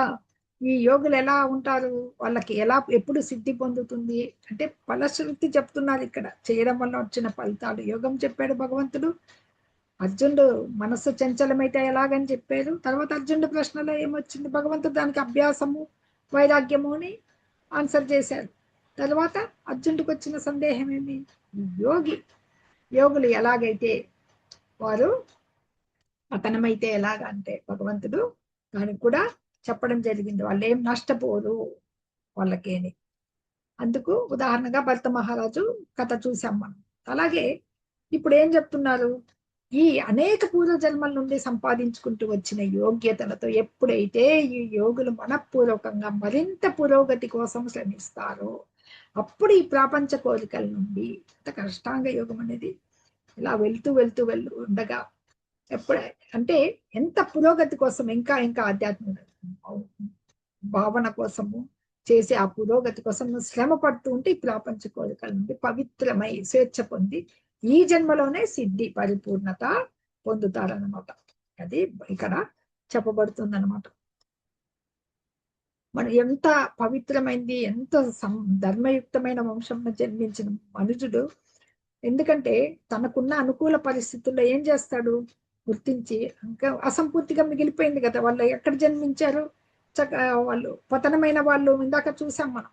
ఈ యోగులు ఎలా ఉంటారు, వాళ్ళకి ఎలా ఎప్పుడు సిద్ధి పొందుతుంది అంటే ఫలశ్రుతి చెప్తున్నారు ఇక్కడ. చేయడం వల్ల వచ్చిన ఫలితాలు యోగం చెప్పాడు భగవంతుడు. అర్జునుడు మనస్సు చంచలమైతే ఎలాగని చెప్పారు. తర్వాత అర్జునుడు ప్రశ్నలో ఏమొచ్చింది, భగవంతుడు దానికి అభ్యాసము, వైరాగ్యము అని ఆన్సర్ చేశారు. తర్వాత అర్జునుడికి వచ్చిన సందేహం ఏమి, యోగులు ఎలాగైతే వారు పతనమైతే ఎలాగా అంటే భగవంతుడు దానికి కూడా చెప్పడం జరిగింది. వాళ్ళు ఏం నష్టపోరు వాళ్ళకేని. అందుకు ఉదాహరణగా భరత మహారాజు కథ చూసాం మనం. అలాగే ఇప్పుడు ఏం చెప్తున్నారు, ఈ అనేక పూర్వజన్మల నుండి సంపాదించుకుంటూ వచ్చిన యోగ్యతలతో ఎప్పుడైతే ఈ యోగులు మనఃపూర్వకంగా మరింత పురోగతి కోసం శ్రమిస్తారో అప్పుడు ఈ ప్రాపంచ కోరికల నుండి, అష్టాంగ యోగం అనేది ఇలా వెళ్తూ ఉండగా ఎప్పుడే అంటే ఎంత పురోగతి కోసం, ఇంకా ఆధ్యాత్మిక భావన కోసము చేసే ఆ పురోగతి కోసం శ్రమ పడుతూ ఉంటే ఈ ప్రాపంచ కోరికల నుండి పవిత్రమై స్వేచ్ఛ పొంది ఈ జన్మలోనే సిద్ధి, పరిపూర్ణత పొందుతారనమాట. అది ఇక్కడ చెప్పబడుతుంది అనమాట. మనం ఎంత పవిత్రమైంది, ఎంత ధర్మయుక్తమైన వంశంలో జన్మించిన మనుజుడు, ఎందుకంటే తనకున్న అనుకూల పరిస్థితుల్లో ఏం చేస్తాడు గుర్తించి, ఇంకా అసంపూర్తిగా మిగిలిపోయింది కదా. వాళ్ళు ఎక్కడ జన్మించారు, వాళ్ళు పతనమైన వాళ్ళు ఇందాక చూసాం మనం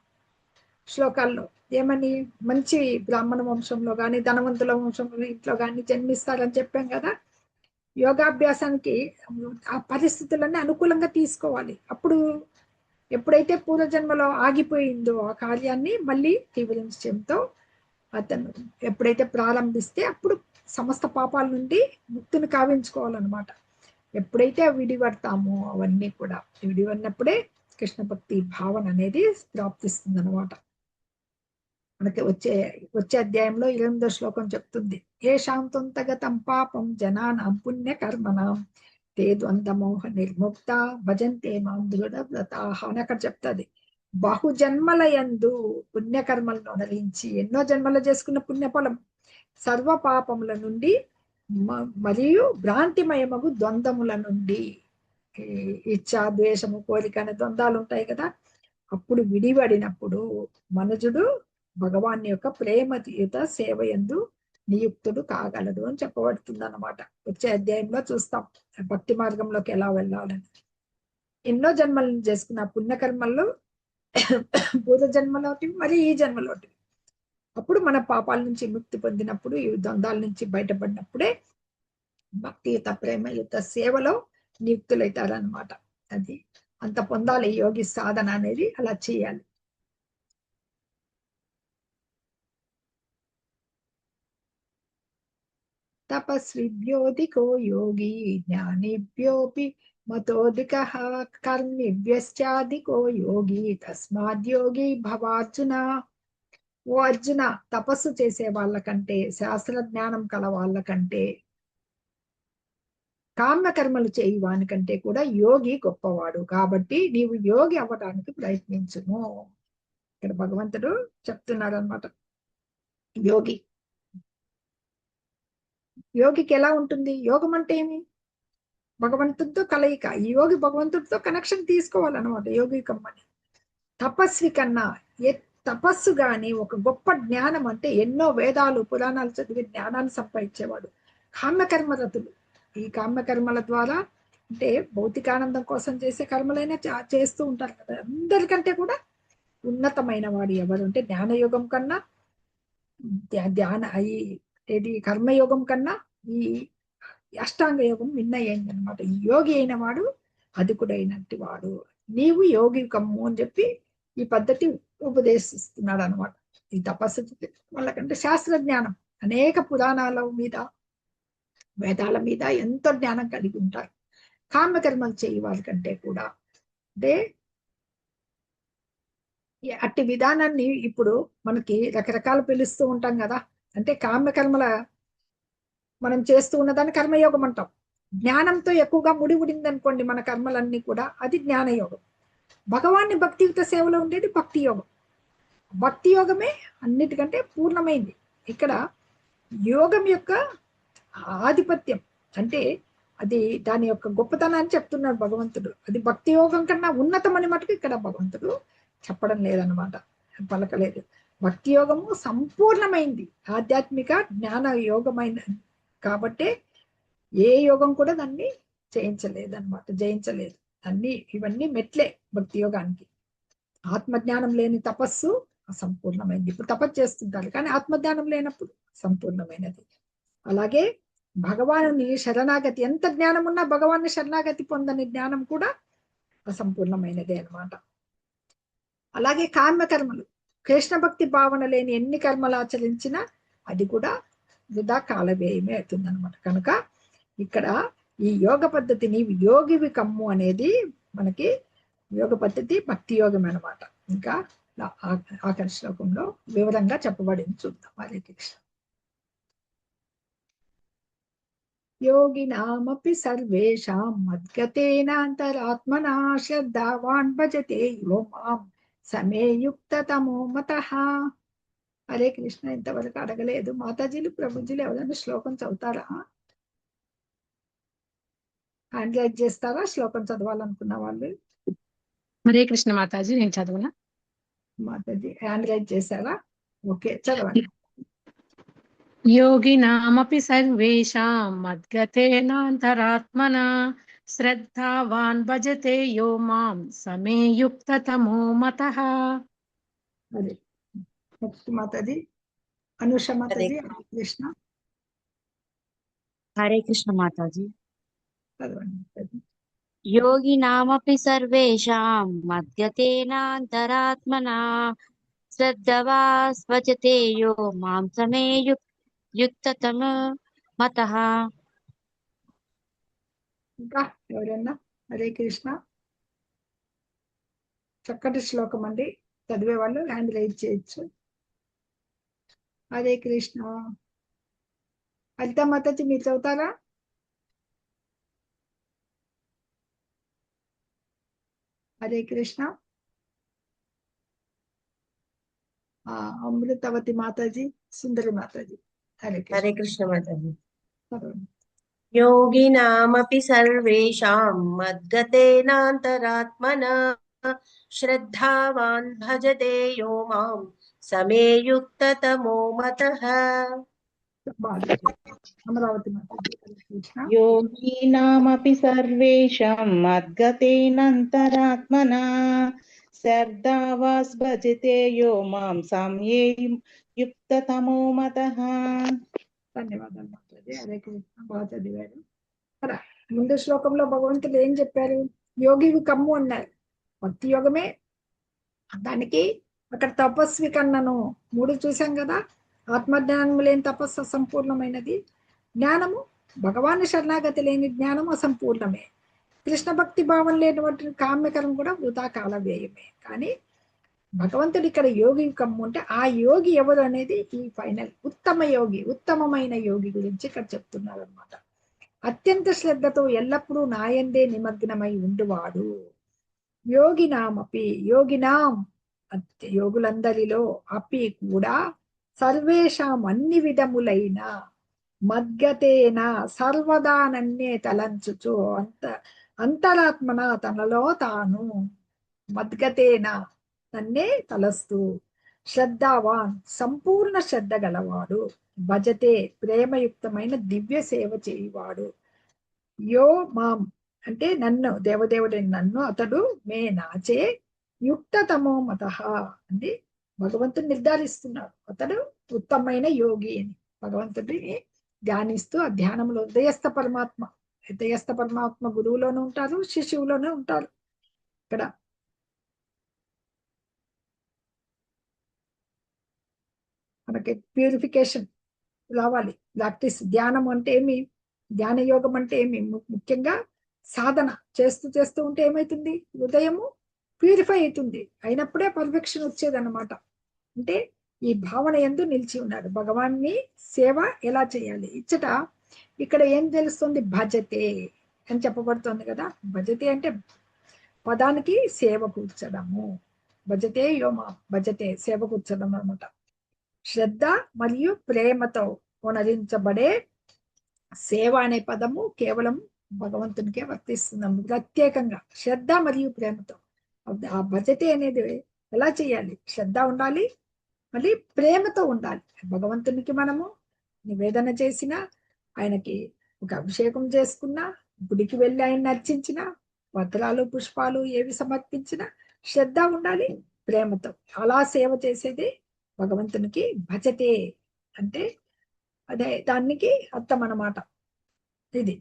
శ్లోకాల్లో ఏమని, మంచి బ్రాహ్మణ వంశంలో కానీ ధనవంతుల వంశంలో ఇంట్లో కానీ జన్మిస్తారని చెప్పాం కదా. యోగాభ్యాసానికి ఆ పరిస్థితులన్నీ అనుకూలంగా తీసుకోవాలి. అప్పుడు ఎప్పుడైతే పూర్వజన్మలో ఆగిపోయిందో ఆ కార్యాన్ని మళ్ళీ తీవ్ర నిశ్చయంతో అతను ఎప్పుడైతే ప్రారంభిస్తే అప్పుడు సమస్త పాపాల నుండి ముక్తిని కావించుకోవాలన్నమాట. ఎప్పుడైతే విడిపడతామో అవన్నీ కూడా విడిపడినప్పుడే కృష్ణ భక్తి భావన అనేది ప్రాప్తిస్తుంది అనమాట. మనకి వచ్చే అధ్యాయంలో 8వ శ్లోకం చెప్తుంది, ఏషాం త్వంతగతం పాపం జనానాం పుణ్యకర్మణాం తే ద్వంద్వమోహ నిర్ముక్త భజంతే మాం దృఢవ్రతాః అని అక్కడ చెప్తుంది. బహుజన్మల యందు పుణ్యకర్మలను నరించి ఎన్నో జన్మలు చేసుకున్న పుణ్యఫలం సర్వ పాపముల నుండి మరియు భ్రాంతిమయమగు ద్వంద్వముల నుండి, ఇచ్చా, ద్వేషము, కోరిక అనే ద్వంద్వాలు ఉంటాయి కదా. అప్పుడు విడిపడినప్పుడు మనుజుడు భగవాన్ యొక్క ప్రేమయుత సేవయందు నియుక్తుడు కాగలడు అని చెప్పబడుతుంది అన్నమాట. వచ్చే అధ్యాయంలో చూస్తాం భక్తి మార్గంలోకి ఎలా వెళ్ళాలని. ఎన్నో జన్మలను చేసుకున్న పుణ్యకర్మల్లో పూర్వ జన్మలోటి మరి ఈ జన్మలోటి, అప్పుడు మన పాపాల నుంచి ముక్తి పొందినప్పుడు, ఈ ద్వంద్వాల నుంచి బయటపడినప్పుడే భక్తియుత ప్రేమయుత సేవలో నియుక్తులైతారనమాట. అది అంత పొందాలి యోగి సాధన అనేది, అలా చేయాలి. తపస్విభ్యోధికో యోగి జ్ఞానిభ్యోపి మతోధికః కర్మిభ్యశ్చాధికో యోగి తస్మాద్యోగి భవార్జున. ఓ అర్జున, తపస్సు చేసే వాళ్ళకంటే, శాస్త్ర జ్ఞానం కల వాళ్ళకంటే, కామ్యకర్మలు చేయి వానికంటే కూడా యోగి గొప్పవాడు. కాబట్టి నీవు యోగి అవ్వడానికి ప్రయత్నించుము. ఇక్కడ భగవంతుడు చెప్తున్నాడు అనమాట. యోగికి ఎలా ఉంటుంది, యోగం అంటే ఏమి, భగవంతుడితో కలయిక. ఈ యోగి భగవంతుడితో కనెక్షన్ తీసుకోవాలన్నమాట యోగికమ్మని. తపస్వి కన్నా తపస్సు గాని ఒక గొప్ప జ్ఞానం అంటే ఎన్నో వేదాలు పురాణాలు చదివి జ్ఞానాన్ని సంపాదించేవాడు. కామ్యకర్మరతులు, ఈ కామ్యకర్మల ద్వారా అంటే భౌతికానందం కోసం చేసే కర్మలైనా చేస్తూ ఉంటారు కదా. అందరికంటే కూడా ఉన్నతమైన వాడు ఎవరు అంటే జ్ఞానయోగం కన్నా, ఏది కర్మయోగం కన్నా ఈ అష్టాంగ యోగం విన్నయ్యింది అనమాట. ఈ యోగి అయిన వాడు అధికుడైనట్టు వాడు, నీవు యోగి కమ్ము అని చెప్పి ఈ పద్ధతి ఉపదేశిస్తున్నాడు అనమాట. ఈ తపస్సు వాళ్ళకంటే శాస్త్ర జ్ఞానం, అనేక పురాణాల మీద వేదాల మీద ఎంతో జ్ఞానం కలిగి ఉంటారు. కామ్యకర్మలు చేయ వాళ్ళకంటే కూడా. అంటే అట్టి విధానాన్ని ఇప్పుడు మనకి రకరకాలు పిలుస్తూ ఉంటాం కదా. అంటే కామ్యకర్మల మనం చేస్తూ ఉన్నదాన్ని కర్మయోగం అంటాం. జ్ఞానంతో ఎక్కువగా ముడిపడింది అనుకోండి మన కర్మలన్నీ కూడా, అది జ్ఞానయోగం. భగవాన్ని భక్తియుత సేవలో ఉండేది భక్తి యోగం. భక్తి యోగమే అన్నిటికంటే పూర్ణమైంది. ఇక్కడ యోగం యొక్క ఆధిపత్యం అంటే అది దాని యొక్క గొప్పతనాన్ని చెప్తున్నాడు భగవంతుడు. అది భక్తి యోగం కన్నా ఉన్నతమని మటుకు ఇక్కడ భగవంతుడు చెప్పడం లేదనమాట, పలకలేదు. భక్తి యోగము సంపూర్ణమైంది, ఆధ్యాత్మిక జ్ఞాన యోగమైన కాబట్టి ఏ యోగం కూడా దాన్ని జయించలేదు. ఇవన్నీ మెట్లే భక్తి యోగానికి. ఆత్మజ్ఞానం లేని తపస్సు అసంపూర్ణమైంది. ఇప్పుడు తపస్సు చేస్తుంటారు కానీ ఆత్మజ్ఞానం లేనప్పుడు సంపూర్ణమైనది. అలాగే భగవానుని శరణాగతి, ఎంత జ్ఞానం ఉన్నా భగవాన్ని శరణాగతి పొందని జ్ఞానం కూడా అసంపూర్ణమైనదే అనమాట. అలాగే కామ్యకర్మలు, కృష్ణ భక్తి భావన లేని ఎన్ని కర్మలు ఆచరించినా అది కూడా వృధా కాలవ్యయమే అవుతుంది అనమాట. కనుక ఇక్కడ ఈ యోగ పద్ధతిని యోగివి కమ్ము అనేది మనకి యోగ పద్ధతి భక్తి యోగం అనమాట. ఇంకా ఆఖరి శ్లోకంలో వివరంగా చెప్పబడింది, చూద్దాం. హరే కృష్ణ. యోగినామపి సర్వేషాం మద్గతేనాంతరాత్మనా శ్రద్ధావాన్ భజతే యో మాం సమే యుక్తతమో మతః. హరే కృష్ణ. ఇంతవరకు అడగలేదు మాతాజీలు, ప్రభుజీలు ఎవరైనా శ్లోకం చదువుతారా? హ్యాండ్ రైజ్ చేస్తారా శ్లోకం చదవాలనుకున్న వాళ్ళు? హరే కృష్ణ మాతాజీ, నేను చదవనా? మాతాజీ హ్యాండ్ రైజ్ చేశారా? ఓకే, చదవండి. యోగినామపి సర్వేషాం మద్గతేనాంతరాత్మనా శ్రద్ధావాన్ భజతే యో మాం సమే యుక్తతమో మతః. అదే నెక్స్ట్ మాతాజీ అనుష మాతాజీ. హరే కృష్ణ. హరే కృష్ణ మాతాజీ. చదవండి మాతాజీ. యోగినామపి సర్వేషాం మద్గతేనాంతరాత్మనా శ్రద్ధవాస్వచతే యో మాం సమే యుక్తతమో మతః. ఇంకా ఎవరైనా? హరే కృష్ణ. చక్కటి శ్లోకం అండి, చదివే వాళ్ళు హ్యాండ్ రైజ్ చేయొచ్చు. హరే కృష్ణ. లలితా మాతాజీ మీరు చదువుతారా? హరే కృష్ణ. అమృతవతి మాతాజీ, సుందరి మాతాజీ. హరే హరే కృష్ణ. కృష్ణ మాతాజీ. చదవండి. యోగినామపి సర్వేషాం మద్గతేనాంతరాత్మనా శ్రద్ధావాన్ భజతే యో మాం సమే యుక్తతమో మతః. బాగా అమరావతి మాతాజీ. హరే కృష్ణ. యోగీనామపి సర్వేషాం మద్గతేనంతరాత్మనా శ్రద్ధావాస్ భజతే యో మాం సమ్యే యుక్తతమో మతః. ధన్యవాదాలు మాతాజీ. హరే కృష్ణ. బాగా చదివారు. కదా, ముందు శ్లోకంలో భగవంతుడు ఏం చెప్పారు? యోగివి కమ్ము అన్నారు. భక్తి యోగమే దానికి. అక్కడ తపస్వి కన్నను 3 చూసాం కదా. ఆత్మజ్ఞానం లేని తపస్సు అసంపూర్ణమైనది. జ్ఞానము భగవాన్ శరణాగతి లేని జ్ఞానం అసంపూర్ణమే. కృష్ణ భక్తి భావం లేనటువంటి కామ్యకరం కూడా వృధా కాల వ్యయమే. కానీ భగవంతుడు ఇక్కడ యోగి కమ్ము అంటే ఆ యోగి ఎవరు అనేది ఈ ఫైనల్ ఉత్తమ యోగి, ఉత్తమమైన యోగి గురించి ఇక్కడ చెప్తున్నారు అనమాట. అత్యంత శ్రద్ధతో ఎల్లప్పుడూ నాయందే నిమగ్నమై ఉండువాడు. యోగినామపి, యోగినాం యోగులందరిలో, అపి కూడా, సర్వేషాం అన్ని విధములైన, మద్గతేన సర్వదా నన్నే తలంచుచు, అంతరాత్మన తనలో తాను, మద్గతేన నన్నే తలస్తూ, శ్రద్ధావాన్ సంపూర్ణ శ్రద్ధ గలవాడు, భజతే ప్రేమయుక్తమైన దివ్య సేవ చేయువాడు, యో మాం అంటే నన్ను, దేవదేవుడైన నన్ను, అతడు మే నాచే యుక్తతమో మతః అంటే భగవంతుడు నిర్ధారిస్తున్నాడు అతడు ఉత్తమైన యోగి అని. భగవంతుడిని ధ్యానిస్తూ ఆ ధ్యానంలో హృదయస్థ పరమాత్మ గురువులోనే ఉంటారు, శిశువులోనే ఉంటారు. ఇక్కడ మనకి ప్యూరిఫికేషన్ రావాలి. ప్రాక్టీస్ ధ్యానం అంటే ఏమి? ధ్యాన యోగం అంటే ఏమి ముఖ్యంగా సాధన చేస్తూ చేస్తూ ఉంటే ఏమైతుంది, హృదయము ప్యూరిఫై అవుతుంది, అయినప్పుడే పర్ఫెక్షన్ వచ్చేదన్నమాట. అంటే ఈ భావన యందు నిలిచి ఉన్నారు. భగవాన్ని సేవ ఎలా చేయాలి ఇచ్చట ఇక్కడ ఏం తెలుస్తుంది, భజతే అని చెప్పబడుతుంది కదా. భజతే అంటే పదానికి సేవ కూర్చడము, భజతే యోమా, భజతే సేవ కూర్చడం అనమాట. శ్రద్ధ మరియు ప్రేమతో కొనరించబడే సేవ అనే పదము కేవలం భగవంతునికే వర్తిస్తున్నాము, ప్రత్యేకంగా శ్రద్ధ మరియు ప్రేమతో. ఆ భజతే అనేది ఎలా చేయాలి, శ్రద్ధ ఉండాలి, మళ్ళీ ప్రేమతో ఉండాలి. భగవంతునికి మనము నివేదన చేసిన, ఆయనకి ఒక అభిషేకం చేసుకున్నా, గుడికి వెళ్ళి ఆయన అర్చించిన, పత్రాలు పుష్పాలు ఏవి సమర్పించినా శ్రద్ధ ఉండాలి, ప్రేమతో. అలా సేవ చేసేది భగవంతునికి భజతే అంటే అదే దానికి అర్థం అన్నమాట ఇది.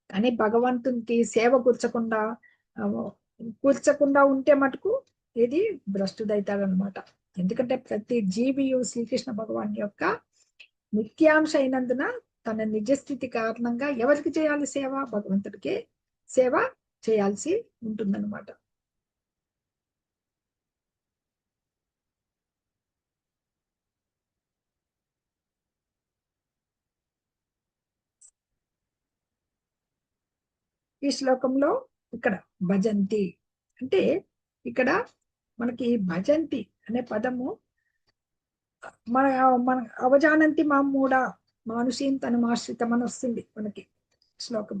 కానీ భగవంతునికి సేవ కూర్చకుండా ఉంటే మటుకు ఇది భ్రష్టుదైతాడనమాట. ఎందుకంటే ప్రతి జీవియు శ్రీకృష్ణ భగవాన్ యొక్క నిత్యాంశ అయినందున తన నిజస్థితి కారణంగా ఎవరికి చేయాలి సేవ, భగవంతుడికే సేవ చేయాల్సి ఉంటుందన్నమాట. ఈ శ్లోకంలో ఇక్కడ భజంతి అంటే ఇక్కడ మనకి భజంతి అనే పదము మన మన అవజానంతి మా మూడ మానుషీం తను ఆశ్రితం అని వస్తుంది మనకి శ్లోకం.